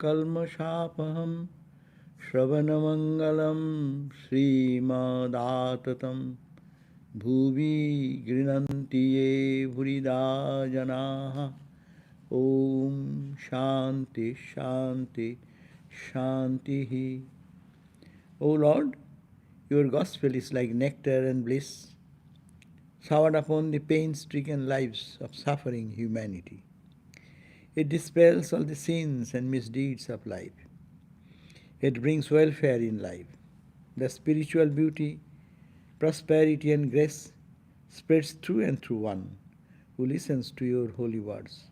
kalmashapaham shravanamangalam srimadaatatam bhuvi grinanti ye bhurida janaha. Om Shanti Shanti Shantihi. O Lord, your gospel is like nectar and bliss, showered upon the pain-stricken lives of suffering humanity. It dispels all the sins and misdeeds of life. It brings welfare in life. The spiritual beauty, prosperity and grace spreads through and through one who listens to your holy words.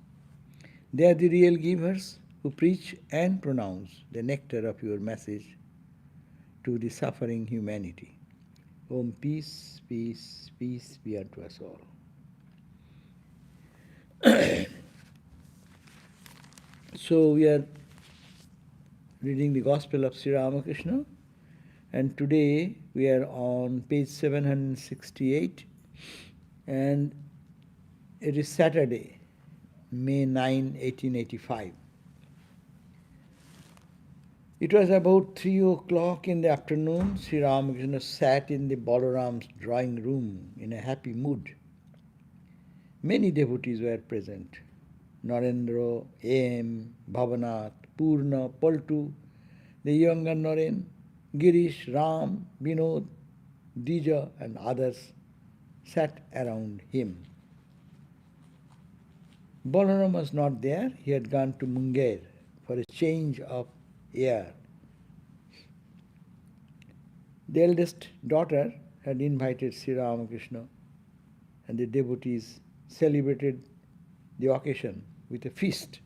They are the real givers who preach and pronounce the nectar of your message to the suffering humanity. Om, peace, peace, peace be unto us all. So we are reading the Gospel of Sri Ramakrishna, and today we are on page 768, and it is Saturday, May 9, 1885. It was about 3 o'clock in the afternoon. Sri Ramakrishna sat in the Balaram's drawing room in a happy mood. Many devotees were present. Narendra, A.M., Bhavanath, Purna, Paltu, the younger Naren, Girish, Ram, Vinod, Dija and others sat around him. Balaram was not there. He had gone to Munger for a change of air. The eldest daughter had invited Sri Ramakrishna, and the devotees celebrated the occasion with a feast.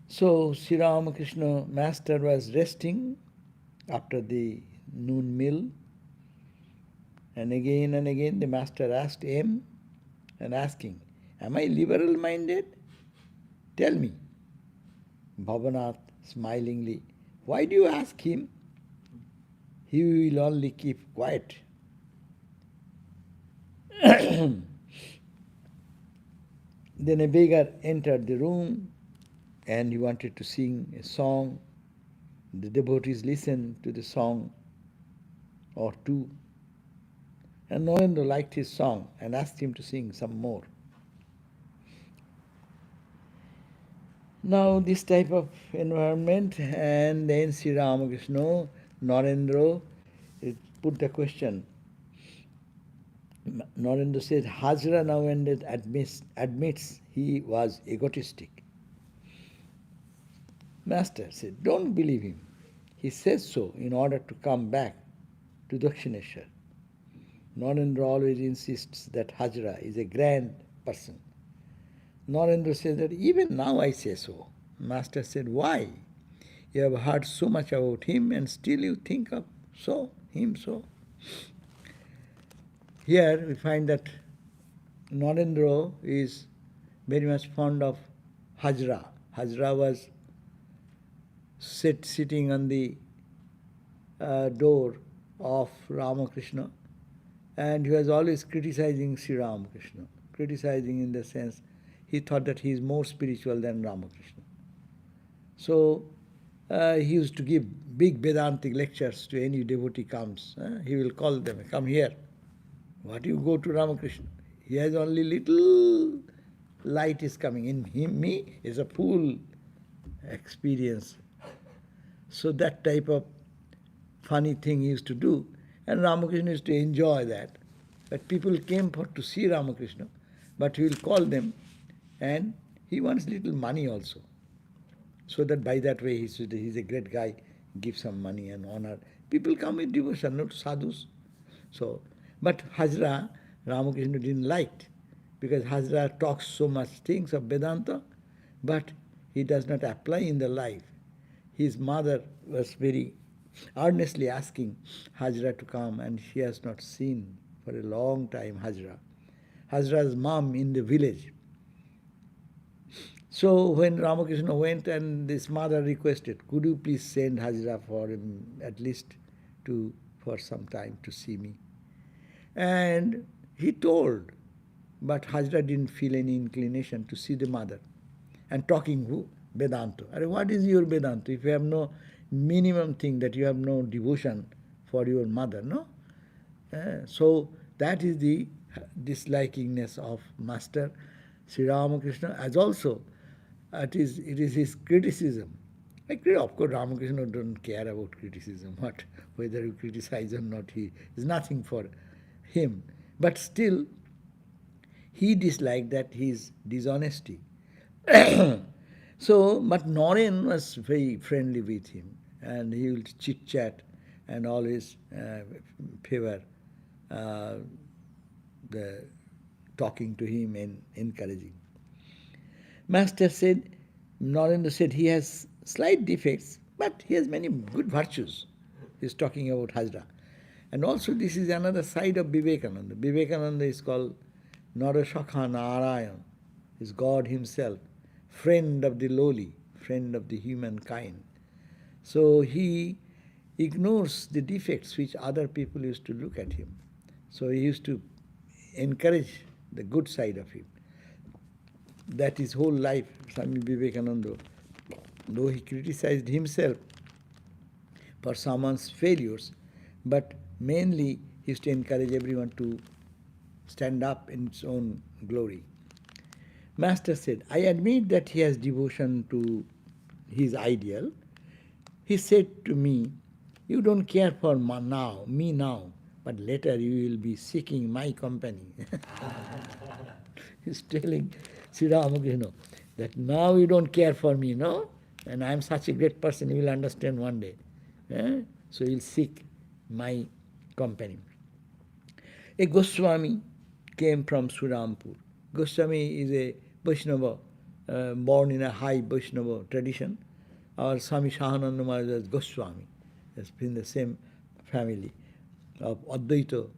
So Sri Ramakrishna Master was resting after the noon meal, and again the Master asked him and asking, "Am I liberal minded? Tell me." Bhavanath smilingly, "Why do you ask him? He will only keep quiet." Then a beggar entered the room and he wanted to sing a song. The devotees listened to the song or two. And Narendra liked his song and asked him to sing some more. Now this type of environment, and then Sri Ramakrishna, Narendra put the question. Narendra said, Hazra now and then admits he was egotistic. Master said, don't believe him. He says so in order to come back to Dakshineshwar. Narendra always insists that Hazra is a grand person. Narendra says that even now I say so. Master said, why? You have heard so much about him and still you think of him so. Here we find that Narendra is very much fond of Hazra. Hazra was sitting on the door of Ramakrishna, and he was always criticizing Sri Ramakrishna. Criticizing in the sense, he thought that he is more spiritual than Ramakrishna. So he used to give big Vedantic lectures to any devotee comes. He will call them, come here. What you go to Ramakrishna? He has only little light is coming. In him, me is a full experience. So that type of funny thing he used to do. And Ramakrishna used to enjoy that. But people came to see Ramakrishna, but he will call them, and he wants little money also. So that by that way he's a great guy, give some money and honor. People come with devotion, not sadhus. So, but Hazra, Ramakrishna didn't like, because Hazra talks so much things of Vedanta, but he does not apply in the life. His mother was very earnestly asking Hazra to come, and she has not seen for a long time Hazra. Hazra's mom in the village. So when Ramakrishna went and this mother requested, could you please send Hazra for him at least for some time to see me? And he told But Hazra didn't feel any inclination to see the mother. And talking who? Vedanta. What is your Vedanta? If you have no minimum thing, that you have no devotion for your mother, no? So that is the dislikingness of Master Sri Ramakrishna, as also it is his criticism. Of course, Ramakrishna don't care about criticism, whether you criticize or not, he is nothing for him. But still, he disliked that his dishonesty. So, but Naren was very friendly with him, and he would chit chat and always favor the talking to him and encouraging. Master said, Narendra said he has slight defects, but he has many good virtues. He is talking about Hazra. And also this is another side of Vivekananda. Vivekananda is called Narashakha Narayan, is God himself, friend of the lowly, friend of the humankind. So he ignores the defects which other people used to look at him. So he used to encourage the good side of him. That his whole life, Swami Vivekananda, though he criticized himself for someone's failures, but mainly he used to encourage everyone to stand up in its own glory. Master said, I admit that he has devotion to his ideal. He said to me, you don't care for me now, but later you will be seeking my company. He's telling Sri Ramakrishna that now you don't care for me, no? And I am such a great person, you will understand one day. So you will seek my company. A Goswami came from Surampur. Goswami is a Vaishnava, born in a high Vaishnava tradition. Our Swami Shahananda Maharaj was Goswami. Has been the same family of Advaita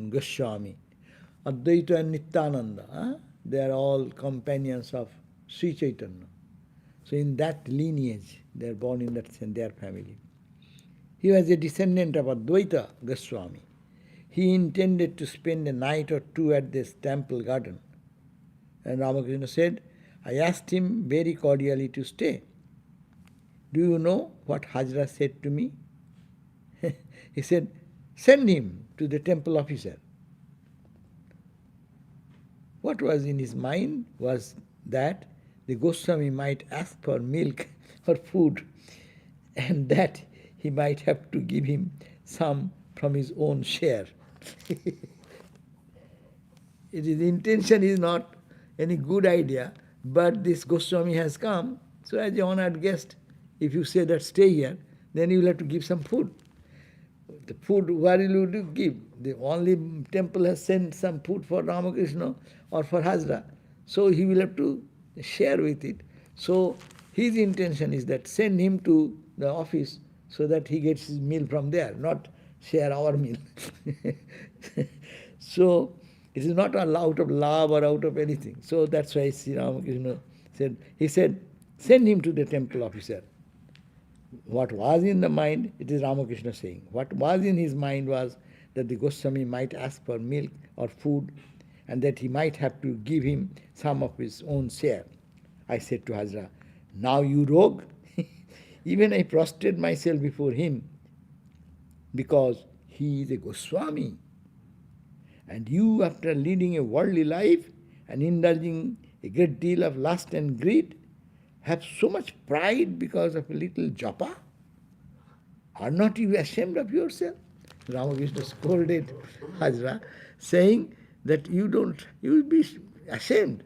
Goswami. Advaita and Nityananda, they are all companions of Sri Chaitanya. So in that lineage, they are born in their family. He was a descendant of Advaita Goswami. He intended to spend a night or two at this temple garden. And Ramakrishna said, I asked him very cordially to stay. Do you know what Hazra said to me? He said, send him to the temple officer. What was in his mind was that the Goswami might ask for milk or food, and that he might have to give him some from his own share. His intention is not any good idea, but this Goswami has come, so as an honored guest, if you say that stay here, then you will have to give some food. The food, where will you give? The only temple has sent some food for Ramakrishna or for Hazra, so he will have to share with it. So his intention is that send him to the office so that he gets his meal from there, not share our meal. So it is not out of love or out of anything. So that's why Sri Ramakrishna said, send him to the temple officer. What was in the mind, it is Ramakrishna saying. What was in his mind was that the Goswami might ask for milk or food, and that he might have to give him some of his own share. I said to Hazra, now you rogue? Even I prostrate myself before him, because he is a Goswami. And you, after leading a worldly life and indulging a great deal of lust and greed, have so much pride because of a little japa? Are not you ashamed of yourself? Ramakrishna scolded Hazra, saying that you will be ashamed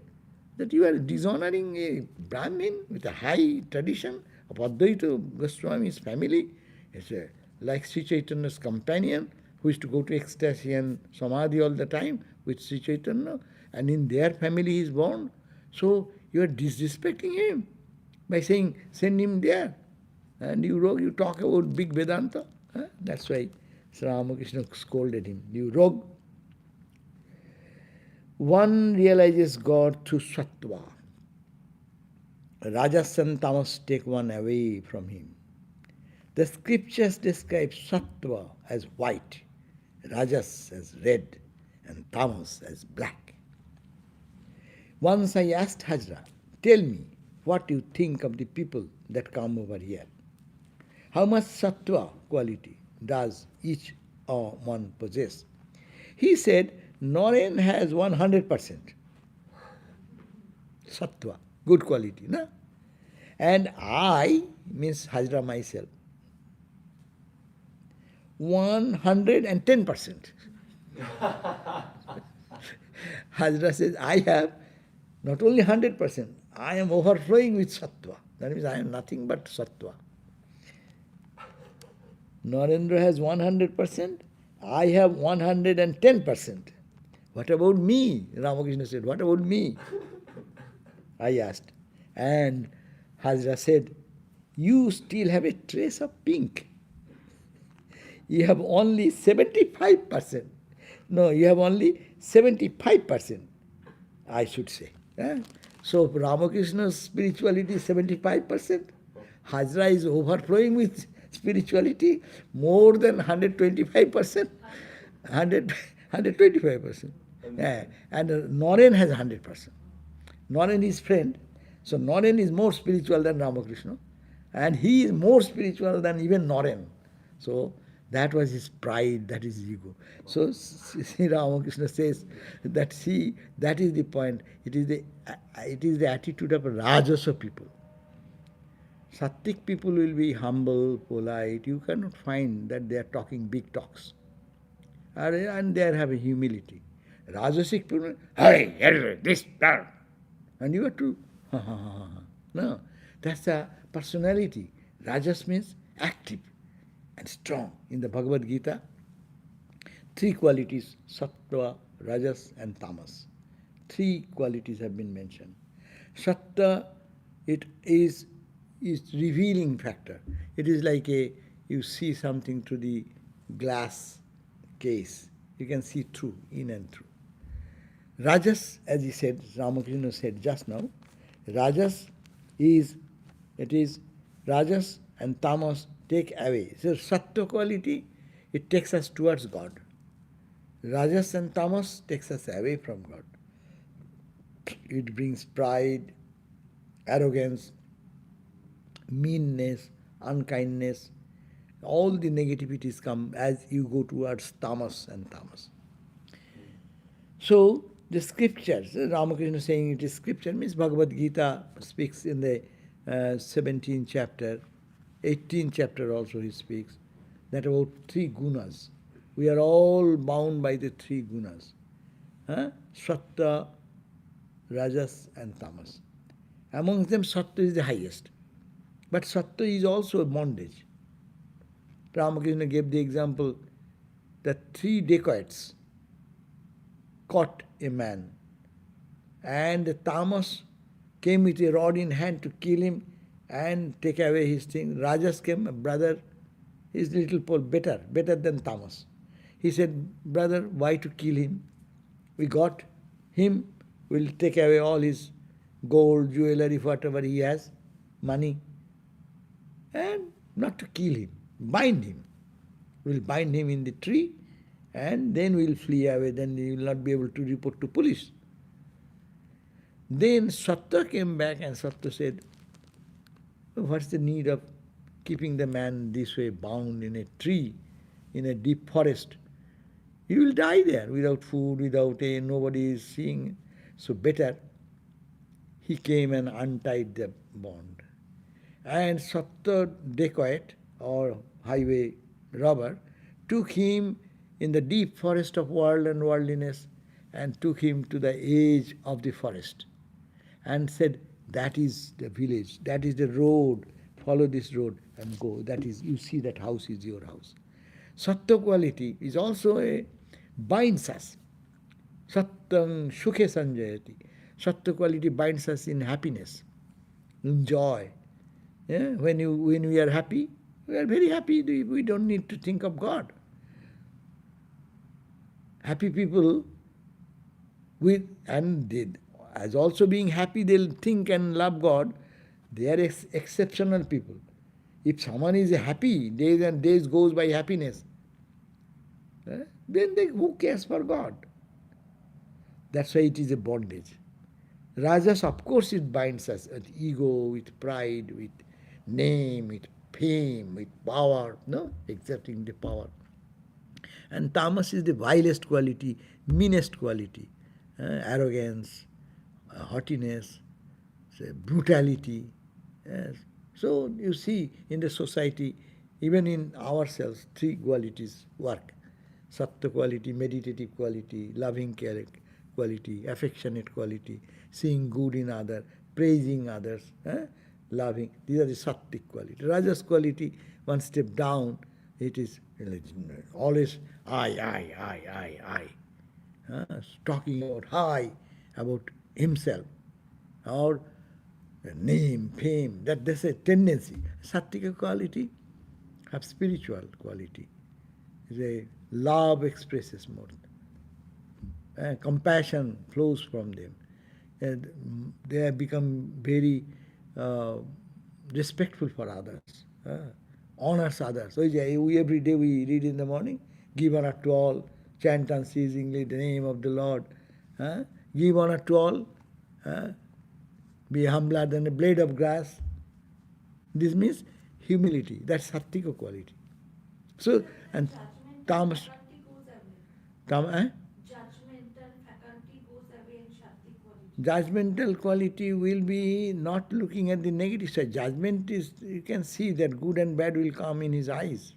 that you are dishonoring a Brahmin with a high tradition of Advaita Goswami's family. It's like Sri Chaitanya's companion, who used to go to ecstasy and samadhi all the time with Sri Chaitanya, and in their family he is born. So you are disrespecting him by saying, send him there. And you talk about big Vedanta. That's why Sri Ramakrishna scolded him. You rogue. One realizes God through sattva. Rajas and tamas take one away from him. The scriptures describe sattva as white, rajas as red, and tamas as black. Once I asked Hazra, tell me what you think of the people that come over here. How much sattva quality does each one possess? He said, Noren has 100% sattva, good quality. No? And I, means Hazra myself, 110%. Hazra says, I have not only 100%, I am overflowing with sattva. That means I am nothing but sattva. Narendra has 100%, I have 110%. What about me? Ramakrishna said, what about me? I asked. And Hazra said, you still have a trace of pink. You have only 75%. No, you have only 75%, I should say. So Ramakrishna's spirituality is 75%. Hazra is overflowing with spirituality more than 125%. 125%. And Noren has 100%. Noren is friend. So Noren is more spiritual than Ramakrishna. And he is more spiritual than even Noren. So that was his pride, that is his ego. So Sri Ramakrishna says that that is the point. It is the attitude of Rajasa people. Sattvik people will be humble, polite. You cannot find that they are talking big talks. And they are having humility. Rajasic people, hey, this, that. And you have to, no, that's a personality. Rajas means active and strong. In the Bhagavad Gita, 3 qualities, sattva, rajas and tamas. 3 qualities have been mentioned. Sattva, it is revealing factor. It is like you see something through the glass case. You can see through, in and through. Rajas, as he said, Ramakrishna said just now, Rajas Rajas and Tamas take away. So Sattva quality, it takes us towards God. Rajas and Tamas takes us away from God. It brings pride, arrogance, meanness, unkindness. All the negativities come as you go towards Tamas and Tamas. So, the scriptures, Ramakrishna saying it is scripture, means Bhagavad Gita speaks in the 17th chapter, 18th chapter also he speaks, that about 3 gunas. We are all bound by the 3 gunas. Sattva, Rajas and Tamas. Among them, Sattva is the highest. But Sattva is also a bondage. Ramakrishna gave the example that 3 dacoits caught a man, and the Tamas came with a rod in hand to kill him and take away his thing. Rajas came, brother, is little better than Tamas. He said, brother, why to kill him? We got him, we'll take away all his gold, jewelry, whatever he has, money, and not to kill him, bind him. We'll bind him in the tree, and then we'll flee away, then he will not be able to report to police. Then Sattva came back and Sattva said, what's the need of keeping the man this way bound in a tree, in a deep forest? He will die there without food, without nobody is seeing. So better, he came and untied the bond. And Sattva dacoit or highway robber took him in the deep forest of world and worldliness and took him to the edge of the forest and said, that is the village, that is the road, follow this road and go. That is, you see that house is your house. Sattva quality is also binds us. Sattam sukhe sanjayati. Sattva quality binds us in happiness, in joy. When we are happy, we are very happy. We don't need to think of God. Happy people, as also being happy, they'll think and love God. They are exceptional people. If someone is happy, days and days goes by happiness, then who cares for God? That's why it is a bondage. Rajas, of course, it binds us with ego, with pride, with name, with fame, with power, no? Exerting the power. And tamas is the vilest quality, meanest quality, arrogance, haughtiness, say, brutality. Yes. So you see in the society, even in ourselves, three qualities work. Sattva quality, meditative quality, loving care quality, affectionate quality, seeing good in others, praising others, loving. These are the sattvic quality. Rajas quality, one step down, it is always talking about high, about himself, or name, fame, that's a tendency. Sattvika quality have spiritual quality. The love expresses more. Compassion flows from them. And they have become very respectful for others, honors others. So every day we read in the morning, give honor to all, chant unceasingly the name of the Lord, give honor to all, be humbler than a blade of grass. This means humility. That's sattvika quality. So, and tamas, judgmental faculty goes away in Shakti quality. judgmental quality will be not looking at the negative side. Judgment is, you can see that good and bad will come in his eyes.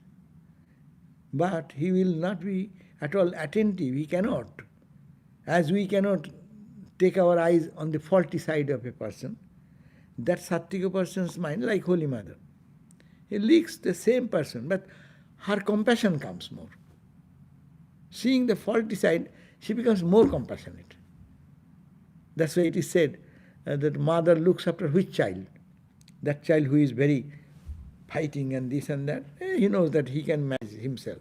But he will not be at all attentive. He cannot. As we cannot take our eyes on the faulty side of a person, that sattvika person's mind, like Holy Mother. He looks the same person, but her compassion comes more. Seeing the faulty side, she becomes more compassionate. That's why it is said that mother looks after which child? That child who is very fighting and this and that, he knows that he can manage himself.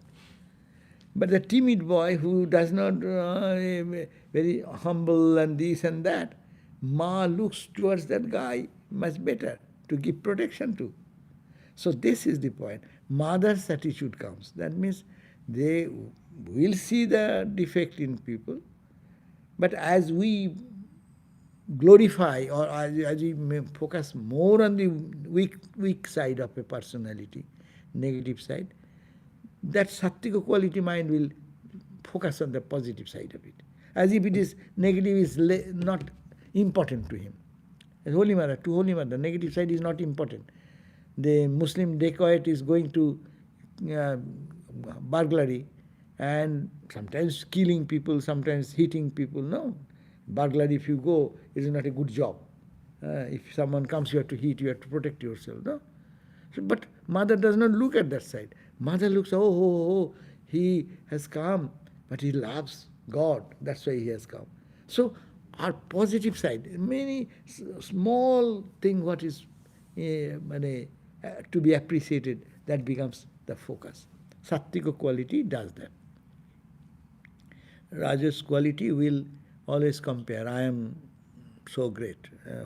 But the timid boy who does not, very humble and this and that, Ma looks towards that guy much better to give protection to. So this is the point. Mother's attitude comes. That means they will see the defect in people, but as we glorify or as we focus more on the weak side of a personality, negative side, that sattvika quality mind will focus on the positive side of it. As if it is negative is not important to him. As Holy Mother, to Holy Mother, negative side is not important. The Muslim dacoit is going to burglary and sometimes killing people, sometimes hitting people. No. Burglary, if you go, is not a good job. If someone comes, you have to hit, you have to protect yourself. No? So, but mother does not look at that side. Mother looks, oh, he has come, but he loves God. That's why he has come. So our positive side, many small thing what is to be appreciated, that becomes the focus. Sattvika quality does that. Rajas quality will always compare. I am so great.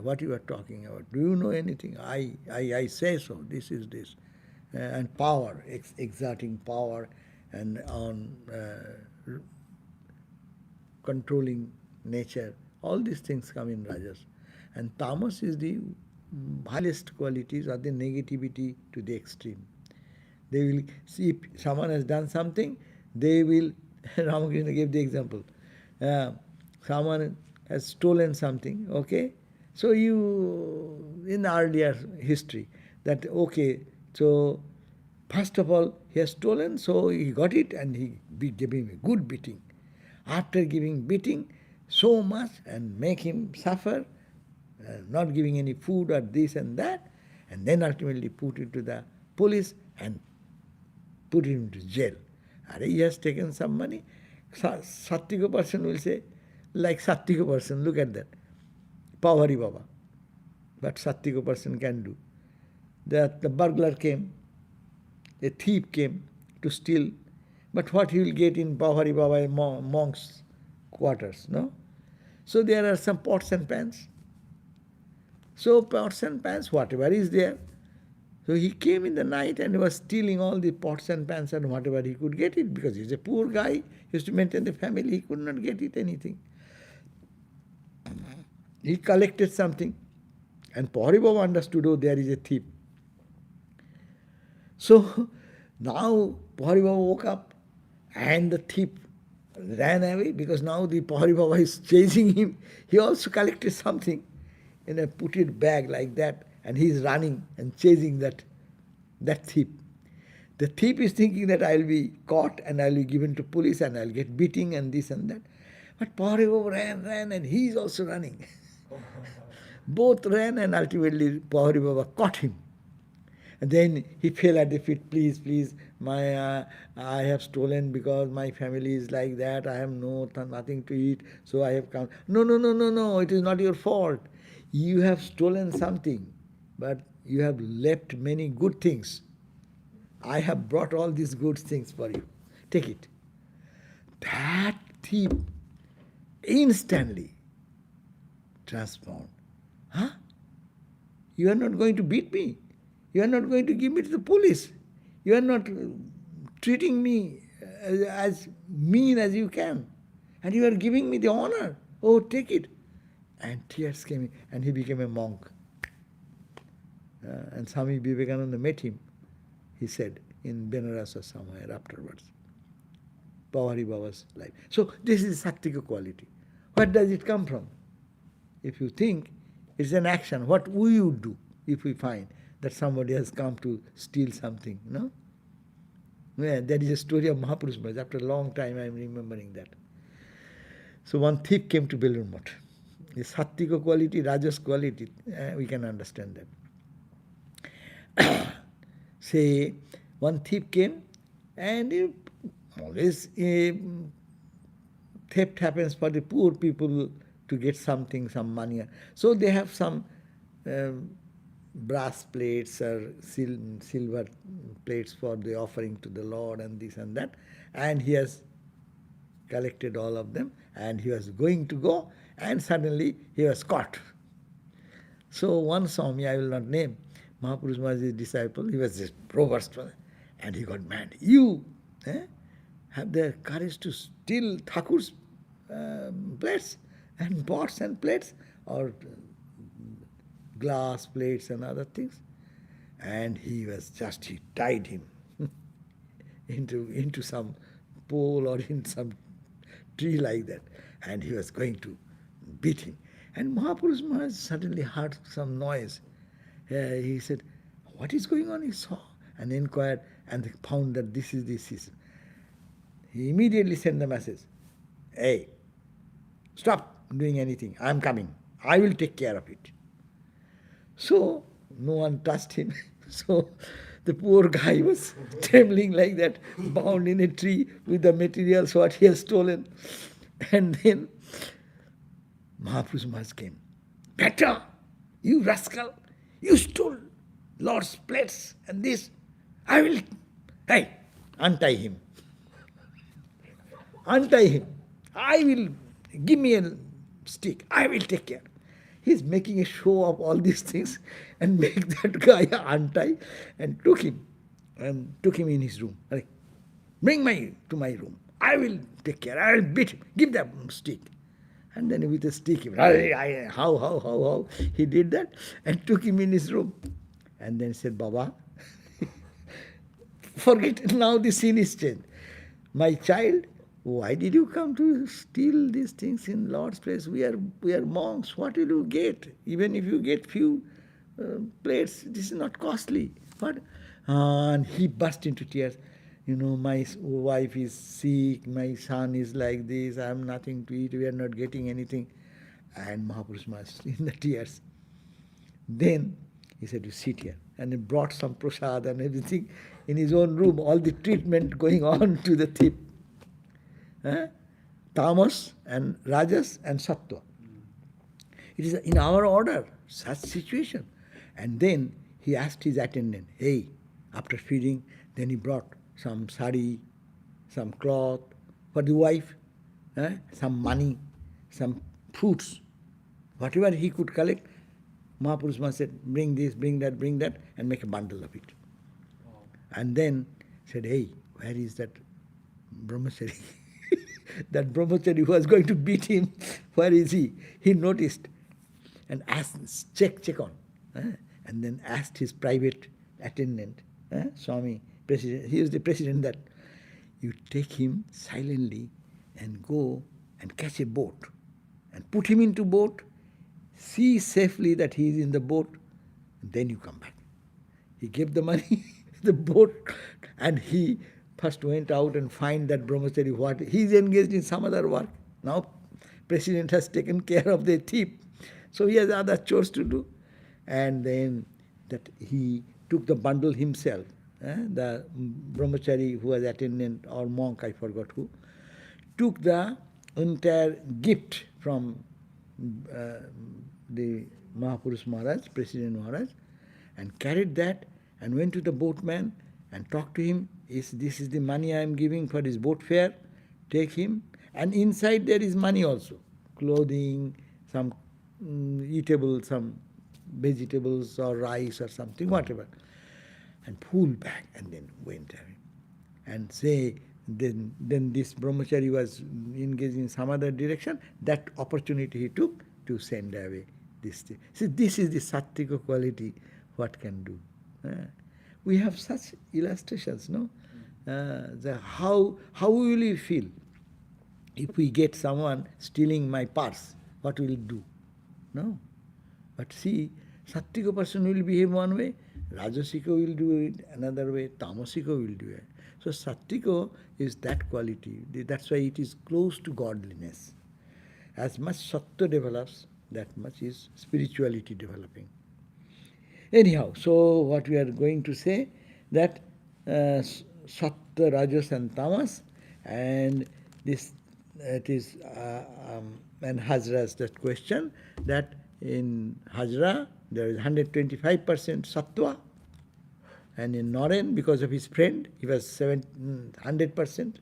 What you are talking about? Do you know anything? I say so. This is this. And power, exerting power and on controlling nature. All these things come in Rajas. And Tamas is the highest qualities or the negativity to the extreme. They will see if someone has done something, they will, Ramakrishna gave the example. Someone has stolen something, okay? So you, in earlier history, that okay, so first of all, he has stolen, so he got it and he gave him a good beating. After giving beating so much and make him suffer, not giving any food or this and that, and then ultimately put it to the police and put him into jail. And he has taken some money. Sattvika person will say, like Sattvika person, look at that. Pavari Baba. But Sattvika person can do. That the burglar came, a thief came to steal, but what he will get in Pavari Baba monk's quarters, no? So there are some pots and pans. So pots and pans, whatever is there. So he came in the night and was stealing all the pots and pans and whatever he could get it, because he's a poor guy, he used to maintain the family, he could not get it anything. He collected something. And Pavari Baba understood, oh, there is a thief. So now Pavari Baba woke up and the thief ran away because now the Pavari Baba is chasing him. He also collected something and put it bag like that, and he is running and chasing that thief. The thief is thinking that I'll be caught and I'll be given to police and I'll get beating and this and that. But Pavari Baba ran and he is also running. Both ran and ultimately Pavari Baba caught him. And then he fell at the feet, please, I have stolen because my family is like that, I have nothing to eat, so I have come. No, it is not your fault. You have stolen something, but you have left many good things. I have brought all these good things for you. Take it. That thief instantly transformed. Huh? You are not going to beat me. You are not going to give me to the police. You are not treating me as mean as you can. And you are giving me the honor. Oh, take it. And tears came in, and he became a monk. And Swami Vivekananda met him, he said, in Benares or somewhere afterwards. Pavari Baba's life. So this is Sattvika quality. Where does it come from? If you think it's an action, what will you do if we find that somebody has come to steal something, no? Yeah, that is a story of Mahaprabhu. After a long time I am remembering that. So one thief came to Belur Math. The Sattvika quality, Rajas quality, we can understand that. Say, one thief came and always theft happens for the poor people to get something, some money. So they have some brass plates or silver plates for the offering to the Lord and this and that. And he has collected all of them and he was going to go and suddenly he was caught. So one Swami, I will not name, Mahaprabhu was his disciple, he was a robust one, and he got mad. You have the courage to steal Thakur's plates and pots and plates or glass plates and other things. And he tied him into some pole or in some tree like that. And he was going to beat him. And Mahaprabhu Maharaj suddenly heard some noise. He said, what is going on? He saw and inquired and found that this is. He immediately sent the message, hey, stop doing anything. I am coming. I will take care of it. So no one touched him. So the poor guy was trembling like that, bound in a tree with the materials what he has stolen. And then Mahaprabhu Maharaj came. Better, you rascal, you stole Lord's plates and this. I will, hey, untie him. Untie him. I will, give me a stick. I will take care. He's making a show of all these things and make that guy untie and took him in his room. Bring to my room. I will take care. I will beat him. Give that stick. And then with a stick, how, he did that and took him in his room. And then said, Baba, forget now the scene is changed. My child, why did you come to steal these things in Lord's place? We are monks. What will you get? Even if you get few plates, this is not costly. But and he burst into tears. My wife is sick, my son is like this, I have nothing to eat, we are not getting anything. And Mahaprabhu Maharaj in the tears. Then he said, you sit here. And he brought some prasad and everything in his own room, all the treatment going on to the thief. Tamas and Rajas and Sattva. It is in our order, such situation. And then he asked his attendant, hey, after feeding, then he brought some sari, some cloth for the wife, some money, some fruits, whatever he could collect. Mahaprabhu Maharaj said, bring this, bring that, and make a bundle of it. Wow. And then said, hey, where is that brahmachari? That brahmachari who was going to beat him, where is he? He noticed and asked, check on. And then asked his private attendant, Swami, president, he is the president, that you take him silently and go and catch a boat and put him into boat, see safely that he is in the boat, and then you come back. He gave the money, the boat, and he first went out and find that brahmachari what he is engaged in some other work. Now president has taken care of the thief, so he has other chores to do. And then that he took the bundle himself, the brahmachari who was attendant or monk, I forgot who, took the entire gift from the Mahapurush Maharaj, President Maharaj, and carried that and went to the boatman and talked to him. This is the money I am giving for his boat fare, take him. And inside there is money also, clothing, some eatable, some vegetables or rice or something, whatever. And pull back and then went away. And say, then this brahmachari was engaged in some other direction, that opportunity he took to send away this thing. See, this is the Sattvika quality, what can do. We have such illustrations, no? How will we feel if we get someone stealing my purse? What will we do? No. But see, Sattvika person will behave one way, Rajasika will do it another way, Tamasika will do it. So Sattvika is that quality. That's why it is close to godliness. As much Sattva develops, that much is spirituality developing. Anyhow, so what we are going to say, that Sattva, Rajas and Tamas, and this, it is, and Hazra's that question, that in Hazra there is 125% Sattva, and in Naren, because of his friend, he was 100%,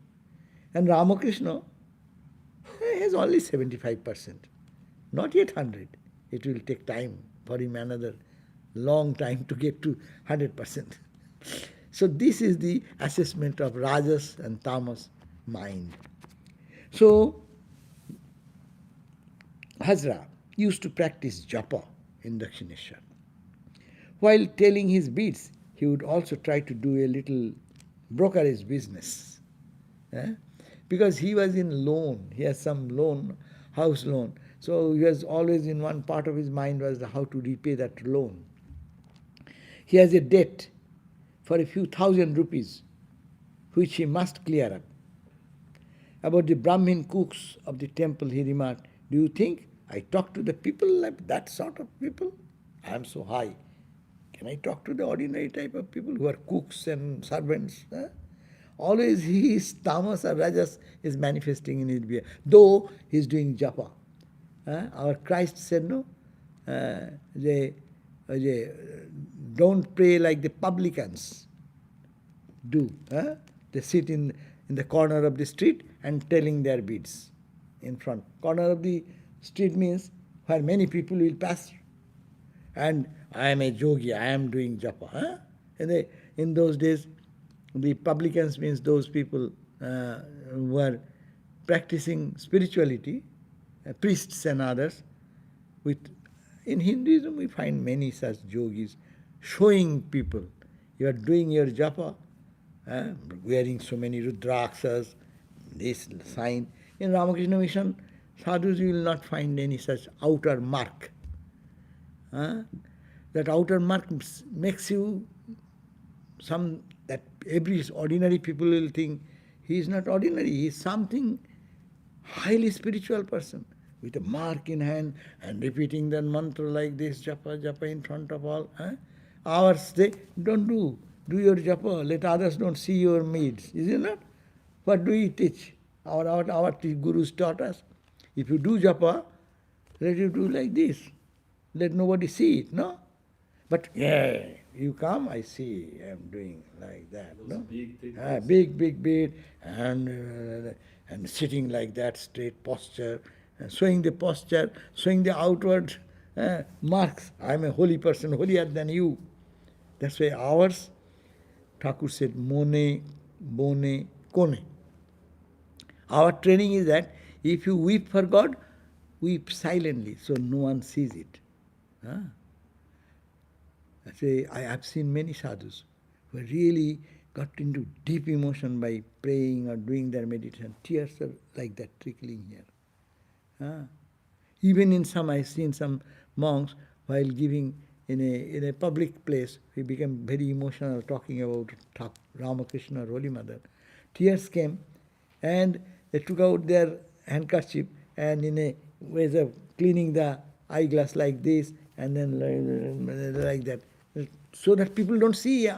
and Ramakrishna has only 75%, not yet 100. It will take time for him, another long time to get to 100%. So this is the assessment of Rajas and Tamas mind. So Hazra used to practice japa in Dakshineshwar. While telling his beads, he would also try to do a little brokerage business. Because he was in loan, he has some loan, house loan. So he was always in one part of his mind was how to repay that loan. He has a debt for a few thousand rupees, which he must clear up. About the Brahmin cooks of the temple, he remarked, do you think I talk to the people like that sort of people? I am so high. Can I talk to the ordinary type of people who are cooks and servants? Always his tamas or rajas is manifesting in his behavior, though he is doing japa. Our Christ said, no, don't pray like the publicans do. They sit in the corner of the street and telling their beads in front. Corner of the street means where many people will pass. And I am a yogi, I am doing japa. In those days, the publicans means those people who were practicing spirituality, priests and others. In Hinduism, we find many such yogis showing people, you are doing your japa, wearing so many rudraksas, this sign. In Ramakrishna mission, sadhus, you will not find any such outer mark. That outer mark makes you that every ordinary people will think he is not ordinary, he is something highly spiritual person with a mark in hand and repeating the mantra like this, japa, japa in front of all. Ours, they don't do. Do your japa, let others don't see your needs. Is it not? What do we teach? Our gurus taught us. If you do japa, let you do like this. Let nobody see it, no? But yeah, you come, I see, I am doing like that. No? Big beard, and sitting like that, straight posture, showing the posture, showing the outward marks. I am a holy person, holier than you. That's why ours, Thakur said, mone, bone, kone. Our training is that if you weep for God, weep silently, so no one sees it. Huh? I have seen many sadhus who really got into deep emotion by praying or doing their meditation. Tears are like that trickling here. Huh? Even in some, I've seen some monks while giving in a public place, he became very emotional talking about Ramakrishna or Holy Mother. Tears came and they took out their handkerchief and in a ways of cleaning the eyeglass like this and then like that, so that people don't see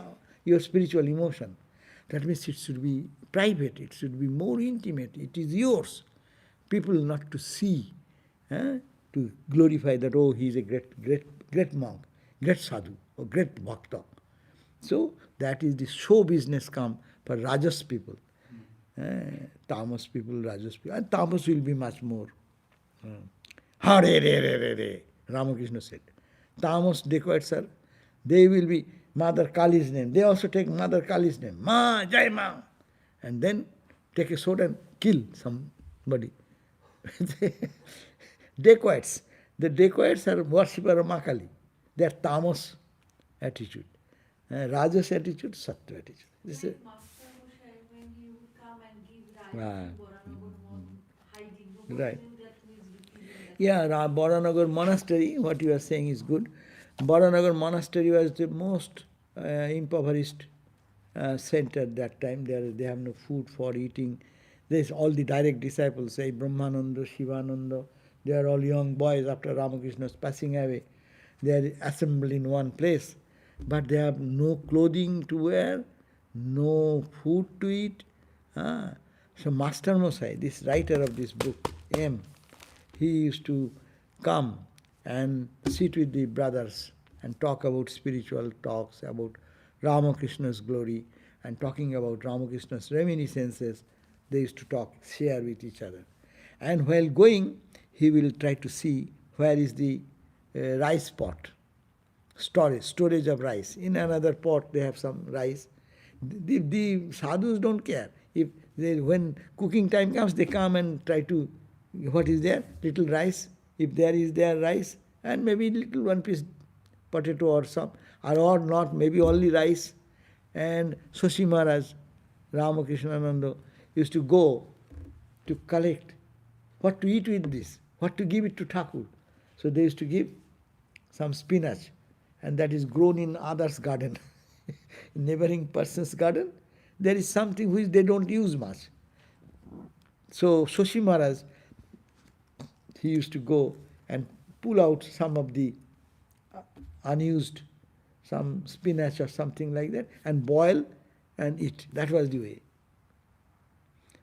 your spiritual emotion. That means it should be private, it should be more intimate, it is yours. People not to see, to glorify that, oh, he is a great monk, great sadhu, or great bhakta. So that is the show business come for Rajas people. Tamas people, Rajas people. And Tamas will be much more. Hare re re re re, Ramakrishna said. Tamas dacoits are, they will be Mother Kali's name. They also take Mother Kali's name. Ma, Jai Ma. And then take a sword and kill somebody. Dacoits. The dacoits are worshipper of Makali. They are tamas attitude. Rajas attitude, sattva attitude. This is Master Moshe, when he would come and give Ah, rice to Boranagar hiding, right. knew that he is repeating that. Yeah, Baranagar monastery, what you are saying is good. Baranagar monastery was the most impoverished center at that time. They have no food for eating. There's all the direct disciples, say Brahmananda, Shivananda, they are all young boys after Ramakrishna's passing away. They are assembled in one place, but they have no clothing to wear, no food to eat. So Master Mosai, this writer of this book, M., he used to come and sit with the brothers and talk about spiritual talks, about Ramakrishna's glory, and talking about Ramakrishna's reminiscences. They used to talk, share with each other. And while going, he will try to see where is the rice pot, storage of rice. In another pot they have some rice. The sadhus don't care. If when cooking time comes, they come and try to, what is there? Little rice, if there is there rice, and maybe little one piece potato or some, or not, maybe only rice. And Shashi Maharaj, Ramakrishna used to go to collect what to eat with this, what to give it to Thakur. So they used to give some spinach, and that is grown in others' garden. In neighboring person's garden, there is something which they don't use much. So Shashi Maharaj, he used to go and pull out some of the unused, some spinach or something like that, and boil and eat. That was the way.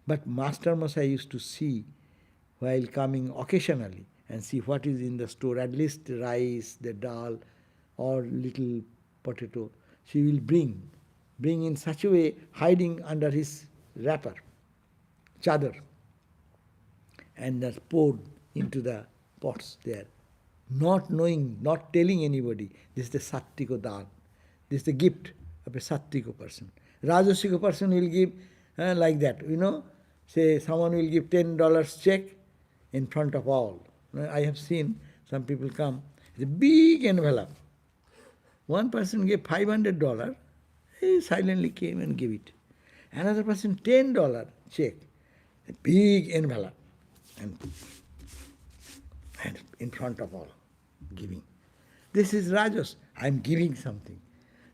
But Master Masai used to see while coming occasionally and see what is in the store, at least the rice, the dal, or little potato. She will bring in such a way, hiding under his wrapper, chadar, and that's poured into the pots there. Not knowing, not telling anybody, this is the Sattvika dal. This is the gift of a Sattvika person. Rajasika person will give like that, say someone will give $10 check in front of all. I have seen some people come, it's a big envelope. One person gave $500, he silently came and gave it. Another person $10 check, a big envelope, and in front of all, giving. This is Rajas. I am giving something.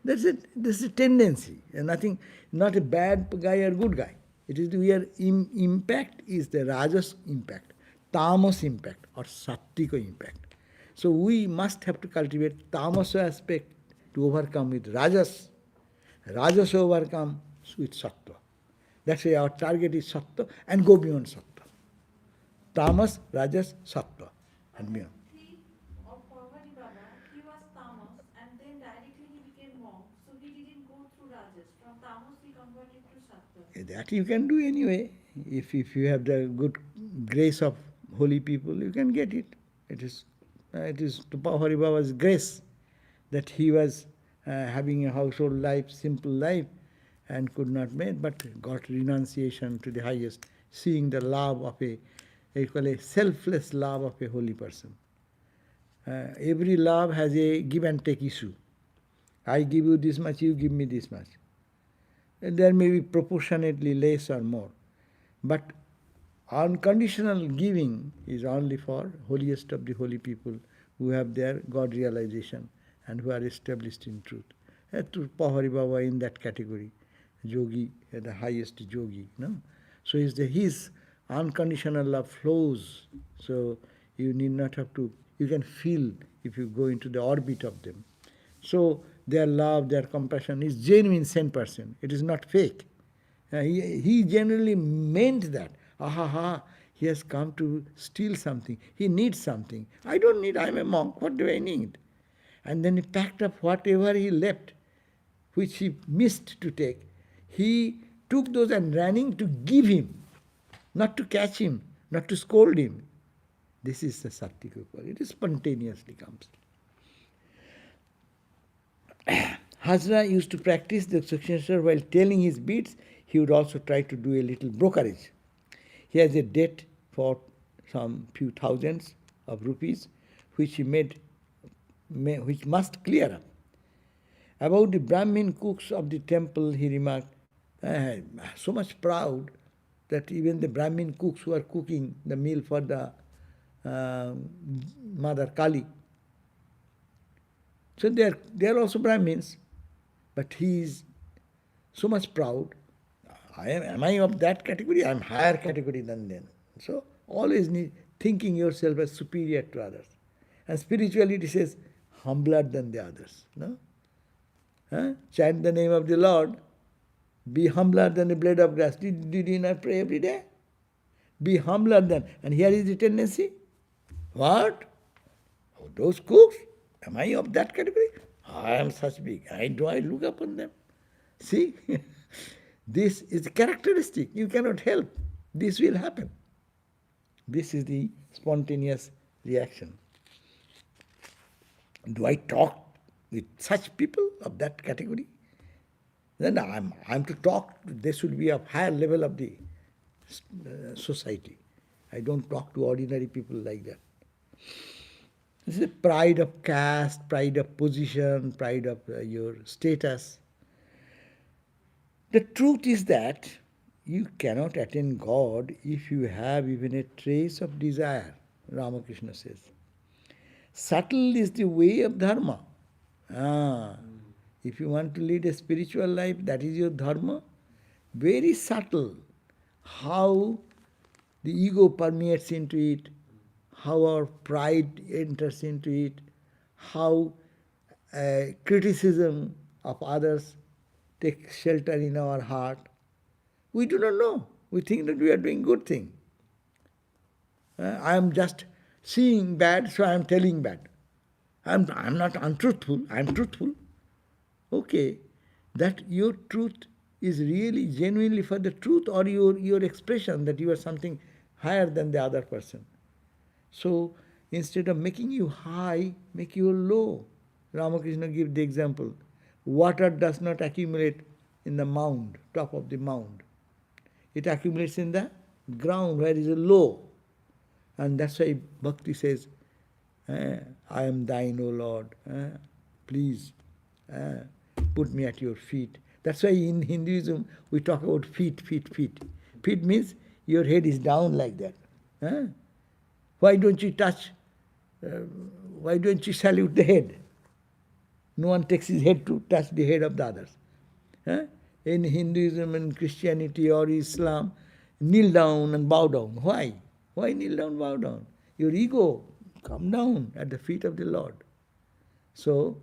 That's it. This is a tendency. And nothing, not a bad guy or good guy. It is where impact is the Rajas impact, Tamas impact, or Sattvika impact. So we must have to cultivate Tamas aspect to overcome with Rajas. Rajas overcome with Sattva. That's why our target is Sattva and go beyond Sattva. Tamas, Rajas, Sattva, and beyond. Of Pavari Baba, he was tamas and then directly he became monk. So he didn't go through rajas. From tamas he converted to sattva. That you can do anyway. If you have the good grace of holy people, you can get it. It is to Pavari Baba's grace that he was having a household life, simple life, and could not make, but got renunciation to the highest, seeing the love of a selfless love of a holy person. Every love has a give and take issue. I give you this much, you give me this much. And there may be proportionately less or more. But unconditional giving is only for holiest of the holy people who have their God realization and who are established in truth. To Pavari Baba in that category, yogi, the highest yogi. No? So his unconditional love flows. So you need not have to, you can feel if you go into the orbit of them. So their love, their compassion is genuine 100%. It is not fake. He generally meant that. Aha, he has come to steal something. He needs something. I don't need, I'm a monk. What do I need? And then he packed up whatever he left, which he missed to take. He took those and running to give him, not to catch him, not to scold him. This is the Sattvika quality. It spontaneously comes. Hazra used to practice the successor while telling his beads. He would also try to do a little brokerage. He has a debt for some few thousands of rupees, which he which must clear up. About the Brahmin cooks of the temple, he remarked, so much proud that even the Brahmin cooks who are cooking the meal for the Mother Kali, so they are also Brahmins, but he is so much proud. Am I of that category? I am higher category than them. So always thinking yourself as superior to others. And spirituality says humbler than the others. No? Chant the name of the Lord. Be humbler than the blade of grass. Did you not pray every day? Be humbler than. And here is the tendency. What? Oh, those cooks? Am I of that category? I am such big. I look upon them. See? This is characteristic. You cannot help. This will happen. This is the spontaneous reaction. Do I talk with such people of that category? Then I'm to talk. This should be a higher level of the society. I don't talk to ordinary people like that. This is pride of caste, pride of position, pride of your status. The truth is that you cannot attain God if you have even a trace of desire, Ramakrishna says. Subtle is the way of dharma. If you want to lead a spiritual life, that is your dharma. Very subtle. How the ego permeates into it, how our pride enters into it, how criticism of others takes shelter in our heart. We do not know. We think that we are doing good thing. I am just seeing bad, so I am telling bad. I am not untruthful, I am truthful. Okay, that your truth is really genuinely for the truth, or your expression that you are something higher than the other person. So instead of making you high, make you low. Ramakrishna gives the example. Water does not accumulate in the mound, top of the mound. It accumulates in the ground where is a low. And that's why Bhakti says, I am thine, O Lord. Please put me at your feet. That's why in Hinduism we talk about feet. Feet means your head is down like that. Why don't you touch, why don't you salute the head? No one takes his head to touch the head of the others. In Hinduism and Christianity or Islam, kneel down and bow down. Why? Why kneel down, bow down? Your ego, come down at the feet of the Lord. So,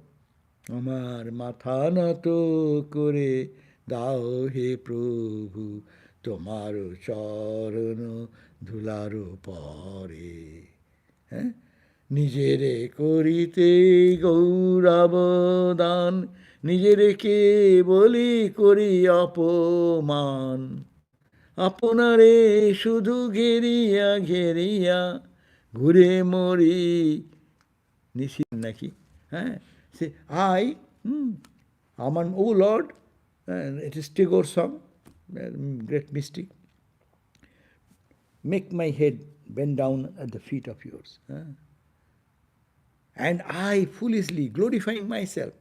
Amar matha nato kore dao he Prabhu tomaro charano dhularo pare. নিজেরে করিতে গৌরবদান, নিজেরে কে বলি করি অপমান, আপনারে শুধু ঘেরিয়া ঘেরিয়া ঘুরে মরি নিশি নাকি সে আমার ও Lord, it is Tagore song, great mystic, make my head bend down at the feet of yours. And I foolishly glorifying myself,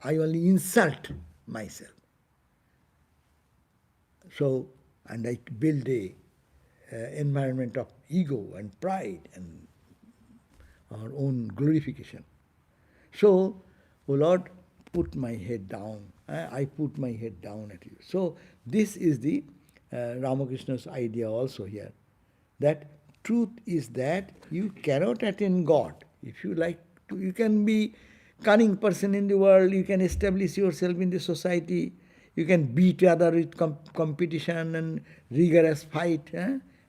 I only insult myself. So, and I build a environment of ego and pride and our own glorification. So, O Lord, put my head down. I put my head down at you. So, this is the Ramakrishna's idea also here, that truth is that you cannot attain God. If you like to, you can be cunning person in the world, you can establish yourself in the society, you can beat other with competition and rigorous fight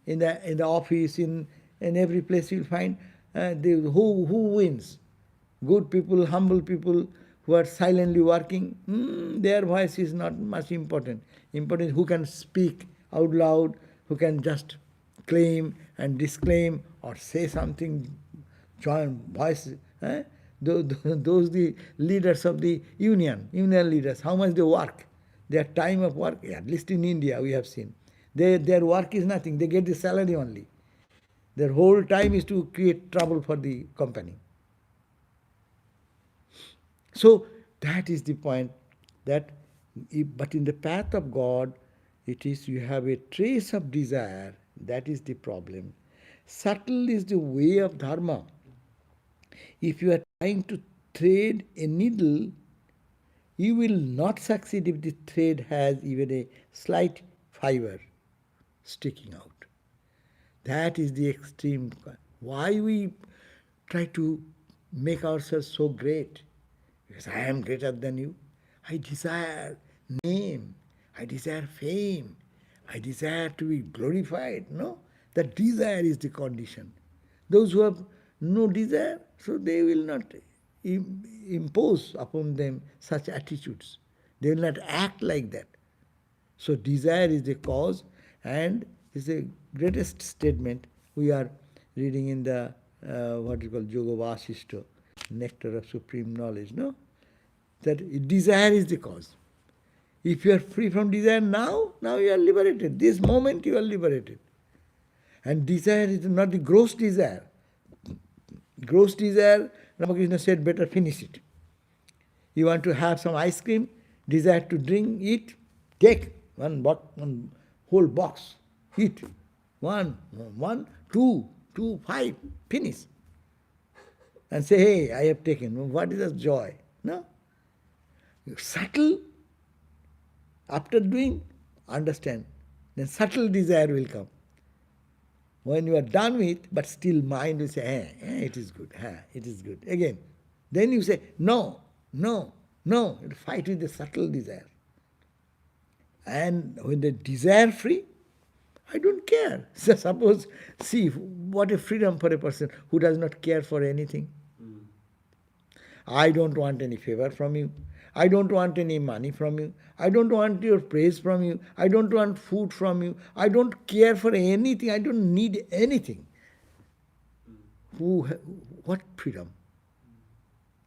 in the office, in every place you'll find who wins. Good people, humble people who are silently working, their voice is not much important. Important is who can speak out loud, who can just claim and disclaim or say something, join voice. Those the leaders of the union leaders, how much they work. Their time of work, at least in India we have seen, their work is nothing, they get the salary only. Their whole time is to create trouble for the company. So that is the point, that but in the path of God, it is you have a trace of desire, that is the problem. Subtle is the way of dharma. If you are trying to thread a needle, you will not succeed if the thread has even a slight fiber sticking out. That is the extreme. Why we try to make ourselves so great? Because I am greater than you. I desire name. I desire fame. I desire to be glorified. No? That desire is the condition. Those who have no desire, so they will not impose upon them such attitudes. They will not act like that. So desire is the cause, and is the greatest statement we are reading in the what is called Yoga Vasishta, nectar of supreme knowledge, no? That desire is the cause. If you are free from desire now you are liberated. This moment you are liberated. And desire is not the gross desire. Gross desire, Ramakrishna said, better finish it. You want to have some ice cream, desire to drink, eat, take one whole box, eat. One, two, 5, finish. And say, hey, I have taken. What is the joy? No? Subtle, after doing, understand. Then subtle desire will come. When you are done with, but still mind will say, it is good, it is good. Again. Then you say, no. You fight with the subtle desire. And when the desire free, I don't care. So suppose, see, what a freedom for a person who does not care for anything. I don't want any favor from you. I don't want any money from you. I don't want your praise from you. I don't want food from you. I don't care for anything. I don't need anything. What freedom?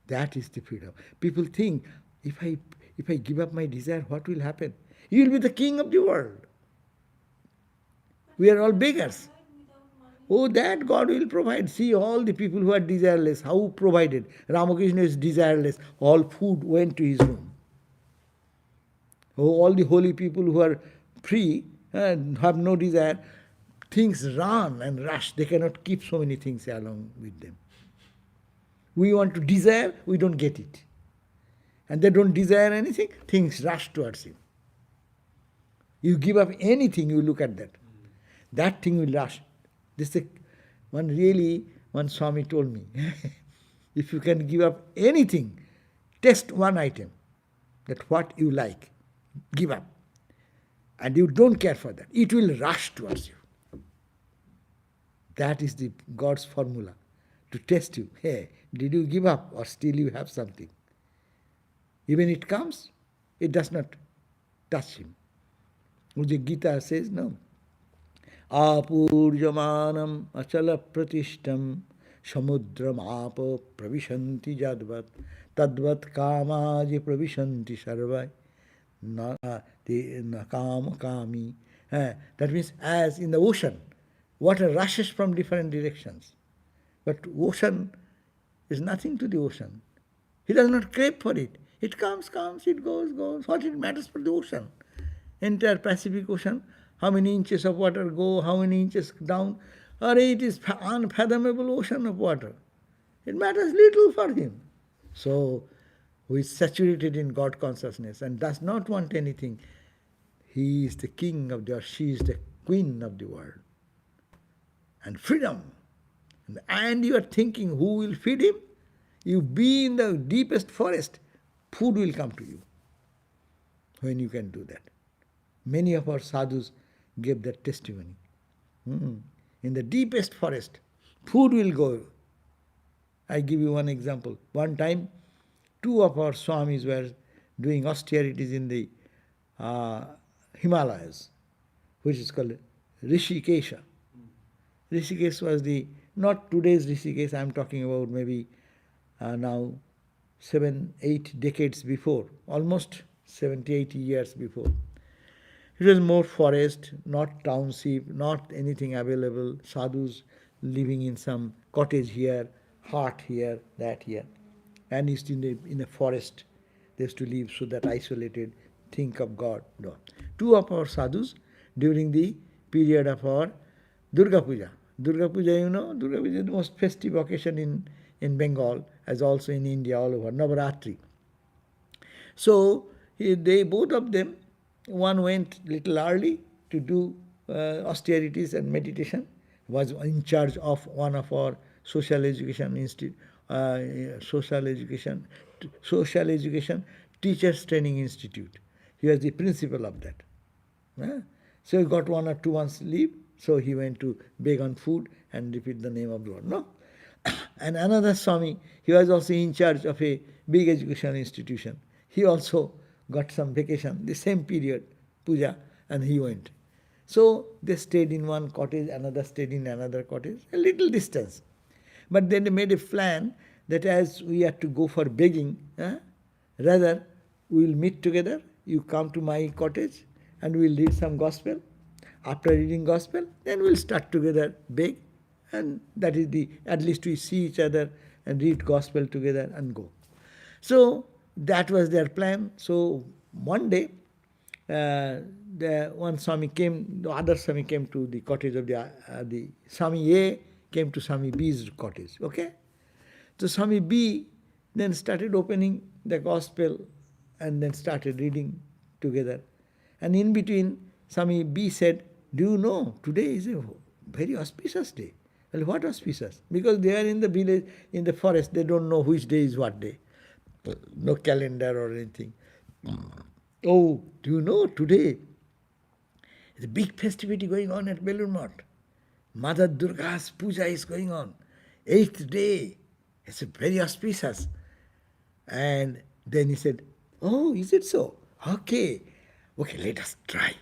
That is the freedom. People think, if I give up my desire, what will happen? You will be the king of the world. We are all beggars. Oh, that God will provide. See all the people who are desireless, how provided. Ramakrishna is desireless. All food went to his room. Oh, all the holy people who are free and have no desire, things run and rush. They cannot keep so many things along with them. We want to desire, we don't get it. And they don't desire anything, things rush towards him. You give up anything, you look at that. That thing will rush. This is one Swami told me, if you can give up anything, test one item, that what you like, give up. And you don't care for that. It will rush towards you. That is the God's formula, to test you. Hey, did you give up or still you have something? Even it comes, it does not touch him. The Gita says, no. Apurjamanam achala pratishtam samudram apa pravishanti jadvat tadvat kamaji pravishanti sarvai nakam kami. That means as in the ocean, water rushes from different directions. But ocean is nothing to the ocean. He does not crave for it. It comes, it goes. What it matters for the ocean? Entire Pacific Ocean, how many inches of water go, how many inches down, or it is unfathomable ocean of water. It matters little for him. So, who is saturated in God consciousness and does not want anything, he is the king of the earth, she is the queen of the world. And freedom. And you are thinking, who will feed him? You be in the deepest forest, food will come to you when you can do that. Many of our sadhus gave that testimony. In the deepest forest, food will go. I give you one example. One time, two of our swamis were doing austerities in the Himalayas, which is called Rishikesha. Rishikesh was not today's Rishikesh, I am talking about maybe now 7-8 decades before, almost 70-80 years before. It was more forest, not township, not anything available, sadhus living in some cottage here, hut here, that here. And it's in the forest, they used to live so that isolated, think of God. No. Two of our sadhus during the period of our Durga Puja. Durga Puja, you know, Durga Puja is the most festive occasion in Bengal, as also in India, all over, Navaratri. So, both of them, one went little early to do austerities and meditation, was in charge of one of our social education teachers training institute. He was the principal of that. So he got 1 or 2 months leave, so he went to beg on food and repeat the name of the Lord. No? And another Swami, he was also in charge of a big education institution. He also got some vacation, the same period, puja, and he went. So they stayed in one cottage, another stayed in another cottage, a little distance. But then they made a plan that as we have to go for begging, rather we will meet together, you come to my cottage and we will read some gospel. After reading gospel, then we will start together, beg, and that is at least we see each other and read gospel together and go. So that was their plan. So one day, the other Swami came to the cottage of the Swami A came to Swami B's cottage. Okay? So Swami B then started opening the gospel and then started reading together. And in between, Swami B said, "Do you know, today is a very auspicious day." Well, what auspicious? Because they are in the village, in the forest, they don't know which day is what day. No calendar or anything. Oh, do you know, today is a big festivity going on at Belur Math. Mother Durga's puja is going on. 8th day. It's very auspicious. And then he said, "Oh, is it so? Okay, let us try.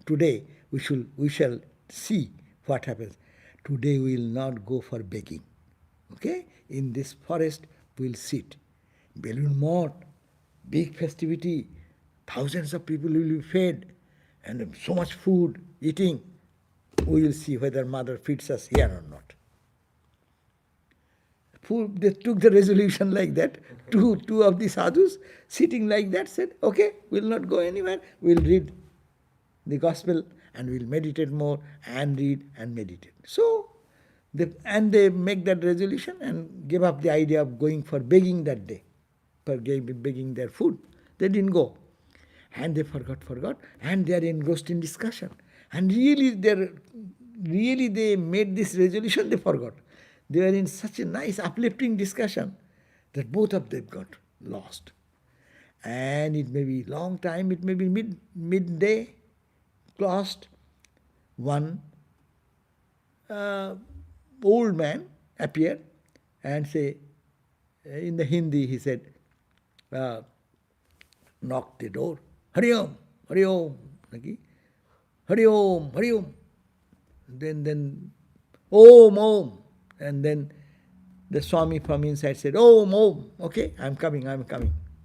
Today we shall see what happens. Today we will not go for begging. Okay? In this forest we will sit. Belur Math, big festivity. Thousands of people will be fed. And so much food, eating. We will see whether mother feeds us here or not." They took the resolution like that. Two of the sadhus sitting like that said, "Okay, we'll not go anywhere. We'll read the gospel and we'll meditate more and read and meditate." So, they make that resolution and gave up the idea of going for begging that day, for begging their food. They didn't go. And they forgot, and they are engrossed in discussion. And really they made this resolution, they forgot. They were in such a nice, uplifting discussion that both of them got lost. And it may be long time, it may be midday, lost. One old man appeared and say, in the Hindi he said, knocked the door. "Hari Om, Hari Om, Hari Om, Hari Om." Then Om, Om. And then the Swami from inside said, "Om, Om, okay, I'm coming.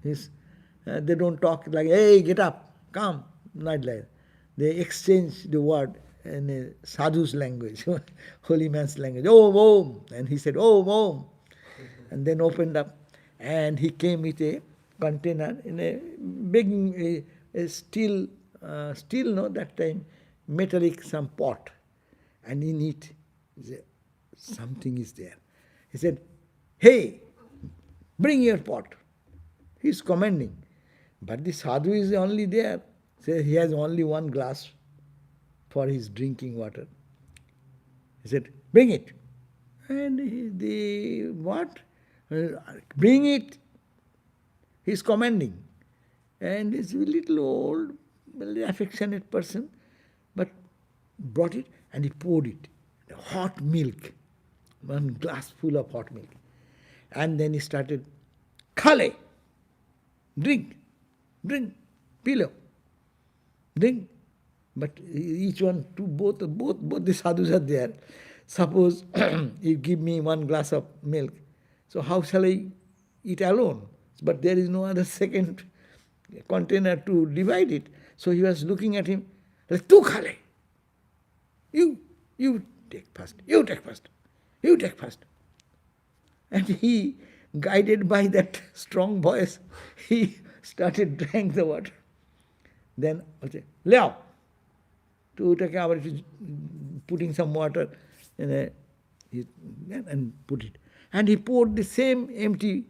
They don't talk like, "Hey, get up, come," not like that. They exchange the word in a sadhu's language, holy man's language, "Om, Om." And he said, "Om, Om." and then opened up, and he came with a container in a big steel, no, that time, metallic some pot, and in it, something is there. He said, "Hey, bring your pot." He's commanding. But the sadhu is only there. So he has only one glass for his drinking water. He said, "Bring it." And the what? Bring it. He's commanding. And he's a little old, very affectionate person, but brought it and he poured it. Hot milk. One glass full of hot milk. And then he started, "Khale, drink, drink, pilo, drink." But each one, both the sadhus are there. Suppose you give me one glass of milk, so how shall I eat alone? But there is no other second container to divide it. So he was looking at him, "Tu khale, you take first, you take first, you take first." And he, guided by that strong voice, he started drank the water. Then, "Leo," to take our putting some water in and put it. And he poured the same empty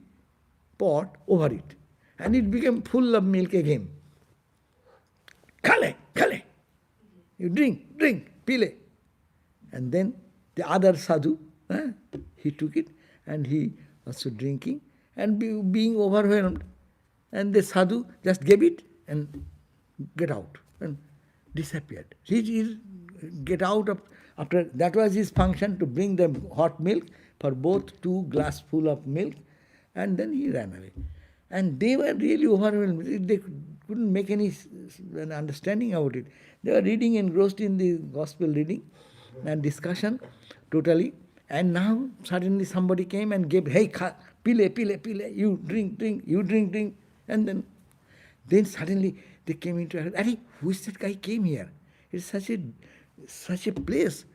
pot over it. And it became full of milk again. "Khale, khale. You drink, drink, pile." And then the other sadhu, he took it and he also drinking and being overwhelmed. And the sadhu just gave it and get out and disappeared. He get out of, after that was his function, to bring them hot milk for both, 2 glass full of milk, and then he ran away. And they were really overwhelmed. They couldn't make any understanding about it. They were reading, engrossed in the gospel reading and discussion totally. And now suddenly somebody came and gave, "Hey, pile, pile, pile, you drink, drink, you drink, drink." And then suddenly they came into, "Arey, who is that guy came here? It's such a place.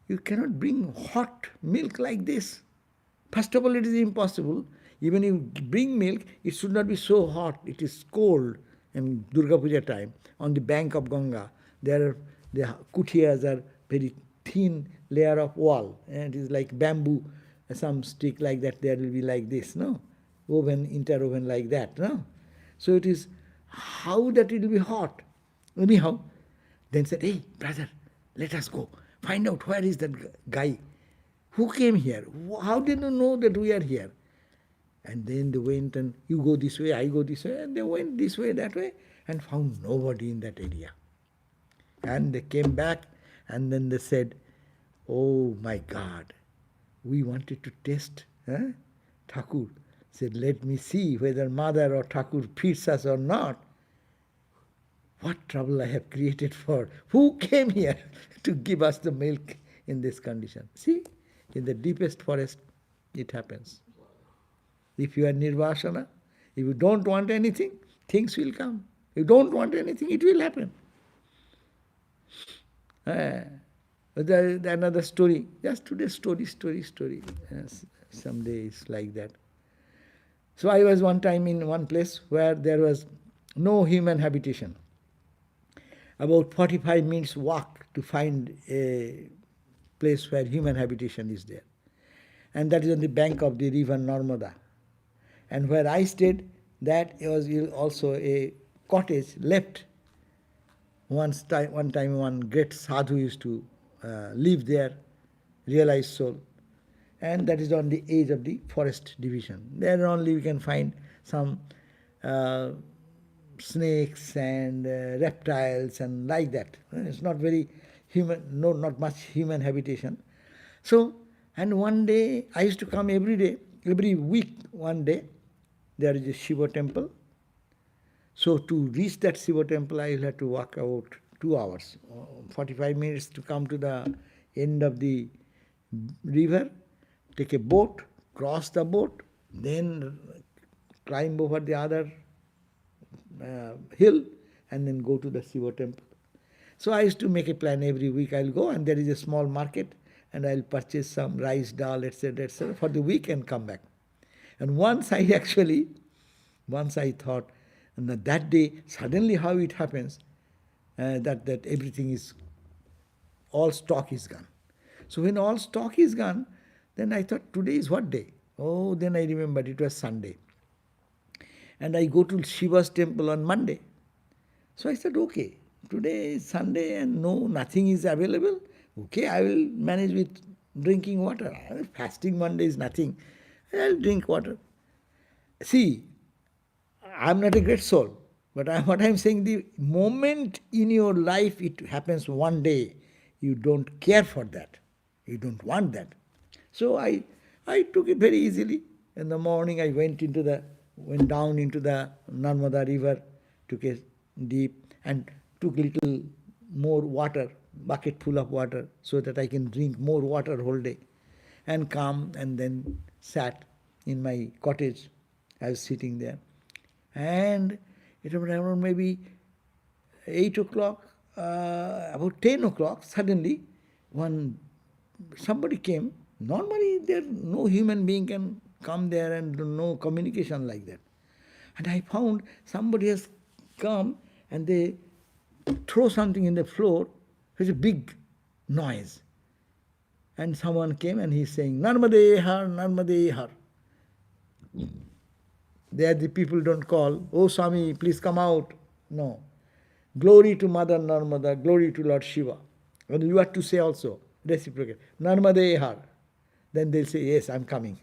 You cannot bring hot milk like this. First of all, it is impossible. Even if you bring milk, it should not be so hot. It is cold in Durga Puja time. On the bank of Ganga, the kutiyas are very thin layer of wall, and it is like bamboo, some stick like that. There will be like this, no? Oven, inter-oven like that, no? So it is, how that it will be hot? Anyhow, then said, "Hey, brother, let us go. Find out where is that guy. Who came here? How did you know that we are here?" And then they went, and you go this way, I go this way, and they went this way, that way, and found nobody in that area. And they came back, and then they said, "Oh my God, we wanted to test Thakur." Said, "Let me see whether Mother or Thakur feeds us or not. What trouble I have created for? Who came here to give us the milk in this condition?" See, in the deepest forest, it happens. If you are nirvasana, if you don't want anything, things will come. If you don't want anything, it will happen. Another story, just today's story. Someday it's like that. So I was one time in one place where there was no human habitation. About 45 minutes walk to find a place where human habitation is there. And that is on the bank of the river Narmada. And where I stayed, that was also a cottage left. One time one great sadhu used to live there, realized soul. And that is on the edge of the forest division. There only we can find some snakes and reptiles and like that. It's not very human, not much human habitation. So, and one day, I used to come every day, every week one day, there is a Shiva temple. So to reach that Shiva temple, I will have to walk about 2 hours, 45 minutes to come to the end of the river, take a boat, cross the boat, then climb over the other hill, and then go to the Shiva temple. So I used to make a plan every week. I'll go, and there is a small market, and I'll purchase some rice, dal, etc., for the week and come back. And once I thought, and that day, suddenly how it happens, that everything is, all stock is gone. So when all stock is gone, then I thought, today is what day? Oh, then I remembered it was Sunday. And I go to Shiva's temple on Monday. So I said, okay, today is Sunday and nothing is available. Okay, I will manage with drinking water. Fasting Monday is nothing. I'll drink water. See, I'm not a great soul, but what I'm saying, the moment in your life it happens one day, you don't care for that. You don't want that. So I took it very easily. In the morning I went down into the Narmada river, took a dip and took little more water, bucket full of water, so that I can drink more water whole day. And come and then sat in my cottage. I was sitting there. And it was around maybe 8 o'clock, about 10 o'clock, suddenly somebody came. Normally there no human being can come there and no communication like that. And I found somebody has come and they throw something in the floor. There's a big noise. And someone came and he's saying, Narmade Har, Narmade Har. There the people don't call, oh Swami, please come out. No. Glory to Mother Narmada, glory to Lord Shiva. And you have to say also, reciprocate, Narmade Har. Then they'll say, yes, I'm coming.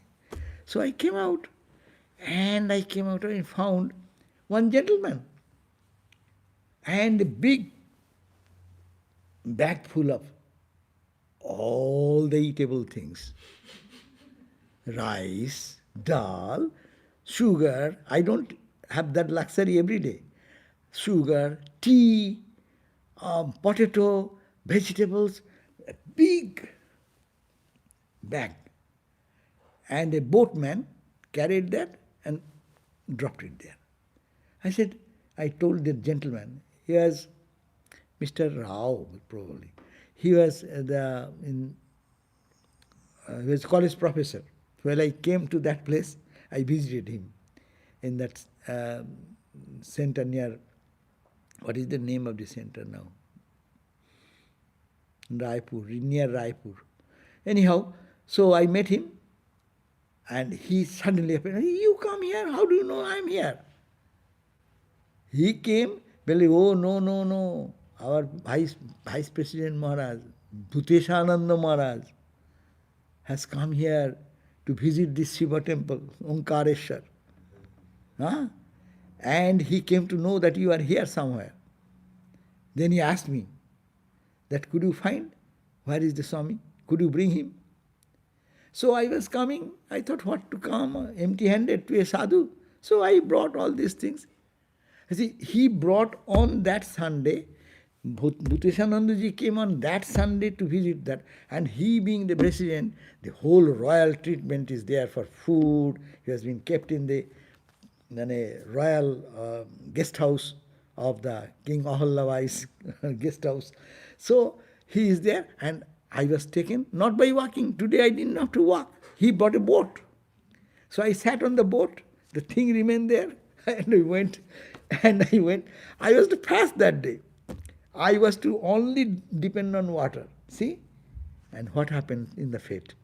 So I came out and found one gentleman and a big bag full of all the eatable things. Rice, dal, sugar. I don't have that luxury every day. Sugar, tea, potato, vegetables, a big bag. And a boatman carried that and dropped it there. I told the gentleman, he was Mr. Rao, probably. He was he was a college professor. When I came to that place, I visited him in that center near, what is the name of the center now? Raipur, near Raipur. Anyhow, so I met him and he suddenly appeared, you come here, how do you know I'm here? He came, oh no, our Vice President Maharaj, Bhuteshananda Maharaj, has come here to visit this Shiva temple, Omkareshwar. Huh? And he came to know that you are here somewhere. Then he asked me that could you find, where is the Swami? Could you bring him? So I was coming, I thought what to come empty-handed to a sadhu. So I brought all these things. You see, he brought on that Sunday, Bhuteshanandaji came on that Sunday to visit that, and he being the president, the whole royal treatment is there for food. He has been kept in the royal guest house of the King Ahallavai's guest house. So he is there, and I was taken, not by walking. Today I didn't have to walk. He brought a boat. So I sat on the boat, the thing remained there, and I went. I was to fast that day. I was to only depend on water. See? And what happened in the fete?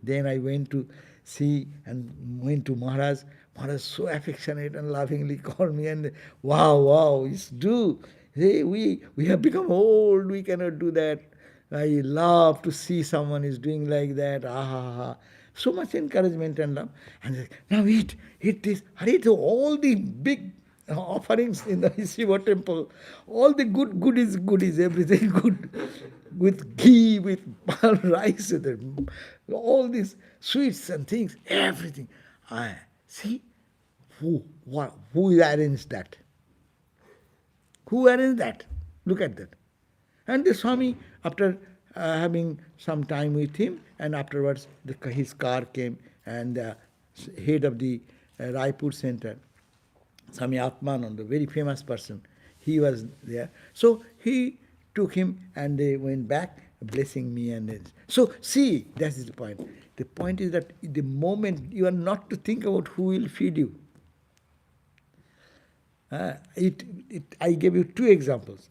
Then I went to see and went to Maharaj. Maharaj so affectionate and lovingly called me and wow, it's do. Hey, we have become old, we cannot do that. I love to see someone is doing like that. So much encouragement and love. And they, now eat this. Eat all the big offerings in the Shiva temple. All the goodies, everything good. With ghee, with rice, all these sweets and things, everything. See, who arranged that? Who arranged that? Look at that. And the Swami, after having some time with him, and afterwards his car came, and the head of the Raipur center, Swami Atmananda, very famous person, he was there. So he took him and they went back, blessing me. And so, see, that is the point. The point is that the moment you are not to think about who will feed you. I gave you two examples.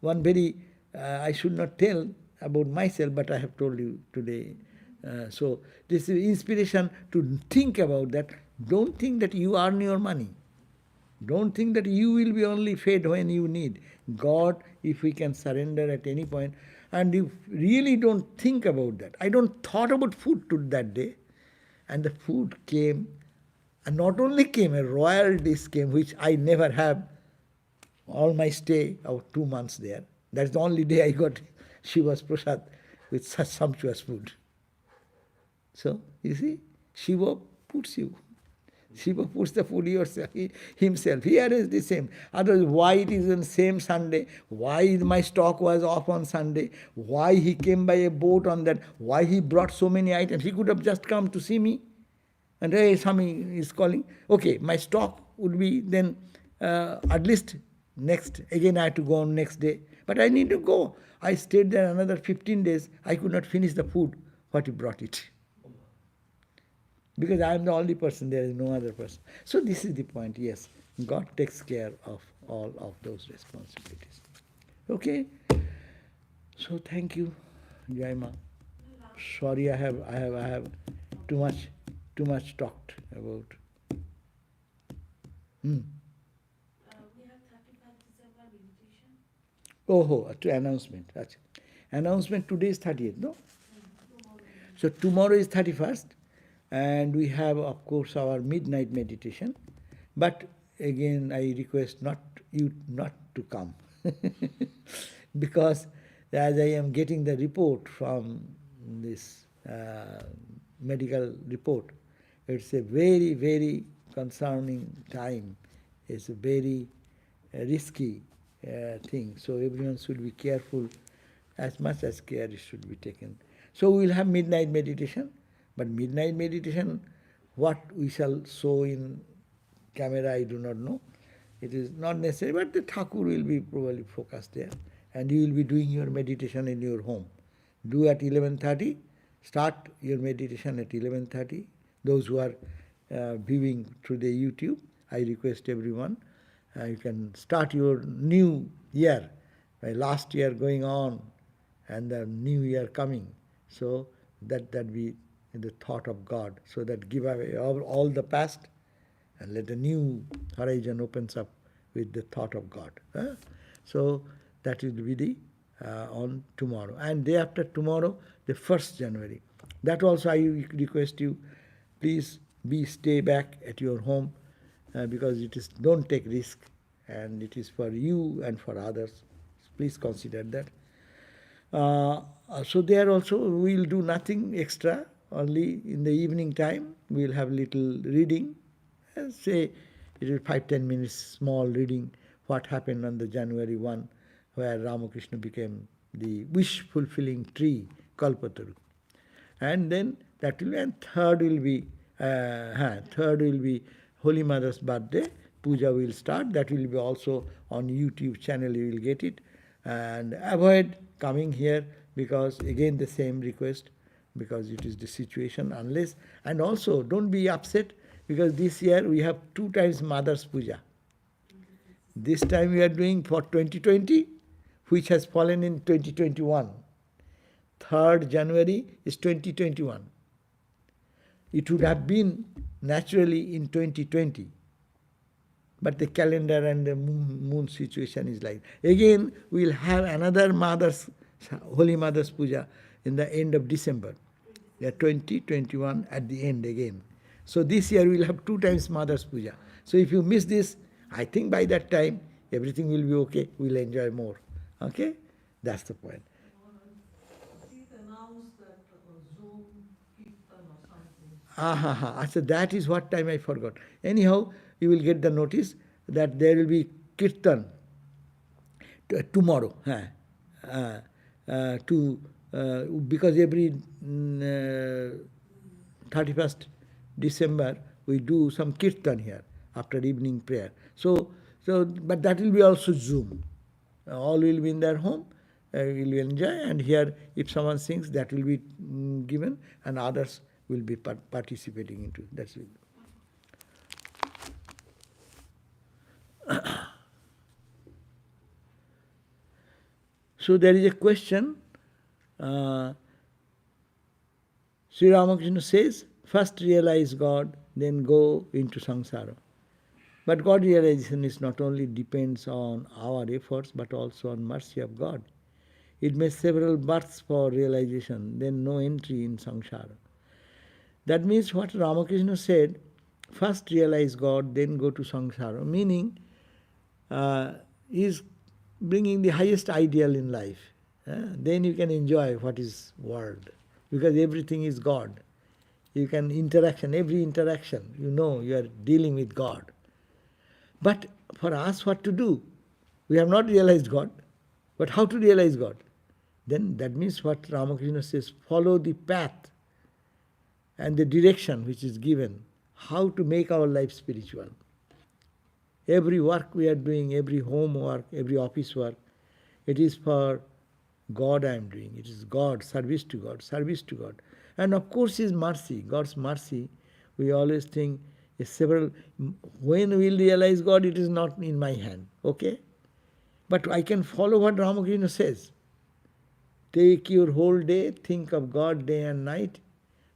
One very, I should not tell about myself, but I have told you today. So this is inspiration to think about that. Don't think that you earn your money. Don't think that you will be only fed when you need. God, if we can surrender at any point, and you really don't think about that. I don't thought about food to that day, and the food came, and not only came, a royal dish came, which I never have all my stay of 2 months there. That's the only day I got Shiva's prasad with such sumptuous food. So, you see, Shiva puts you. Shiva puts the food yourself, himself. Here is the same. Otherwise, why it is on same Sunday? Why my stock was off on Sunday? Why he came by a boat on that? Why he brought so many items? He could have just come to see me. And hey, Swami is calling. Okay, my stock would be then at least next. Again, I had to go on next day. But I need to go. I stayed there another 15 days. I could not finish the food. What he brought it. Because I am the only person, there is no other person. So this is the point, yes. God takes care of all of those responsibilities. Okay? So thank you, Jaima. Sorry I have too much talked about. We have 31st December meditation. Oh, to announcement. Announcement today is 30th, no? So tomorrow is 31st. And we have, of course, our midnight meditation. But again, I request you not to come. Because as I am getting the report from this medical report, it's a very, very concerning time. It's a very risky thing. So everyone should be careful. As much as care should be taken. So we will have midnight meditation. But midnight meditation, what we shall show in camera, I do not know. It is not necessary, but the Thakur will be probably focused there. And you will be doing your meditation in your home. Do at 11:30. Start your meditation at 11:30. Those who are viewing through the YouTube, I request everyone, you can start your new year. Last year going on and the new year coming. So that be the thought of God, so that give away all the past and let a new horizon opens up with the thought of God. So that will be the on tomorrow. And day after tomorrow, the 1st January. That also I request you, please stay back at your home because it is, don't take risk and it is for you and for others. Please consider that. So there also we will do nothing extra. Only in the evening time, we will have little reading. Say it is 5-10 minutes small reading. What happened on the January 1, where Ramakrishna became the wish-fulfilling tree, Kalpataru. And then that will be, and third will be Holy Mother's birthday. Puja will start. That will be also on YouTube channel. You will get it. And avoid coming here because again the same request. Because it is the situation, unless, and also don't be upset because this year we have 2 times Mother's Puja. This time we are doing for 2020, which has fallen in 2021. 3rd January is 2021. It would have been naturally in 2020. But the calendar and the moon situation is like. Again, we will have another Holy Mother's Puja in the end of December. 2021 at the end again. So this year we will have 2 times Mother's Puja. So if you miss this, I think by that time everything will be okay. We will enjoy more. Okay? That's the point. Please announce that Zoom Kirtan or something. So that is what time I forgot. Anyhow, you will get the notice that there will be Kirtan tomorrow. Because every 31st December we do some kirtan here after evening prayer. So but that will be also Zoom. All will be in their home will enjoy, and here if someone sings, that will be given, and others will be participating into. That's it. So there is a question. Sri Ramakrishna says, first realize God, then go into samsara. But God realization is not only depends on our efforts, but also on mercy of God. It makes several births for realization, then no entry in samsara. That means what Ramakrishna said, first realize God, then go to samsara, meaning is bringing the highest ideal in life. Then you can enjoy what is world, because everything is God. You can every interaction, you are dealing with God. But for us, what to do? We have not realized God, but how to realize God? Then that means what Ramakrishna says, follow the path and the direction which is given, how to make our life spiritual. Every work we are doing, every homework, every office work, it is for God I am doing. It is God, service to God, service to God. And of course His mercy, God's mercy, we always think is several. When we will realize God, it is not in my hand, okay? But I can follow what Ramakrishna says. Take your whole day, think of God day and night,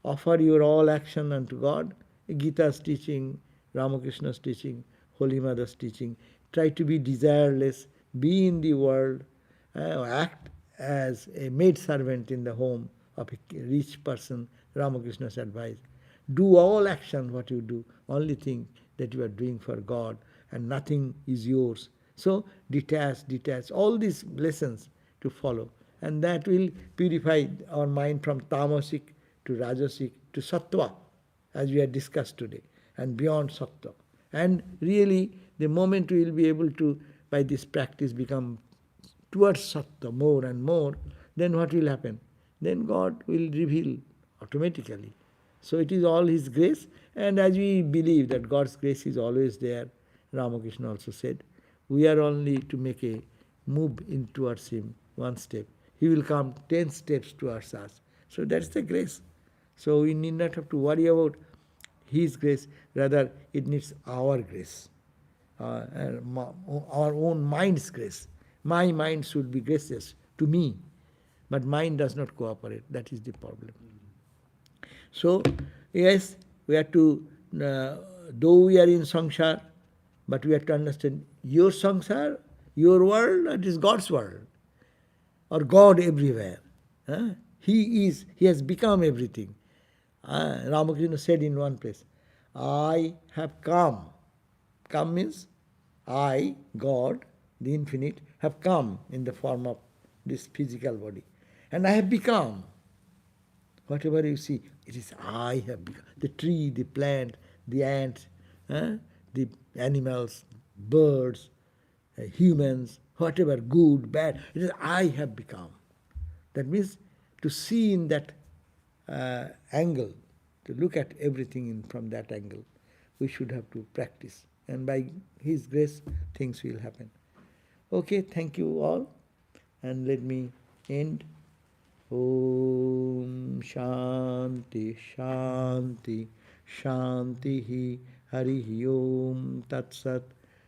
offer your all action unto God. Gita's teaching, Ramakrishna's teaching, Holy Mother's teaching. Try to be desireless, be in the world, act as a maid servant in the home of a rich person, Ramakrishna's advice. Do all action what you do, only think that you are doing for God and nothing is yours. So detach, all these lessons to follow. And that will purify our mind from tamasic to rajasic to sattva, as we have discussed today, and beyond sattva. And really, the moment we will be able to, by this practice, become towards sattva more and more, then what will happen? Then God will reveal automatically. So it is all His grace, and as we believe that God's grace is always there, Ramakrishna also said, we are only to make a move in towards Him, one step. He will come 10 steps towards us. So that's the grace. So we need not have to worry about His grace, rather it needs our grace, our own mind's grace. My mind should be gracious to me, but mind does not cooperate. That is the problem. So, yes, we have to, though we are in samsara, but we have to understand your samsara, your world, it is God's world, or God everywhere. He has become everything. Ramakrishna said in one place, I have come. Come means I, God, the infinite, have come in the form of this physical body. And I have become. Whatever you see, it is I have become. The tree, the plant, the ant, the animals, birds, humans, whatever, good, bad, it is I have become. That means to see in that angle, to look at everything from that angle, we should have to practice. And by His grace, things will happen. Okay, thank you all. And let me end. Om Shanti Shanti Shanti Hari Om Tat Sat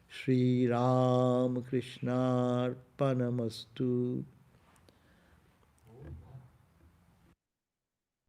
Shri Ram Krishna Arpanamastu.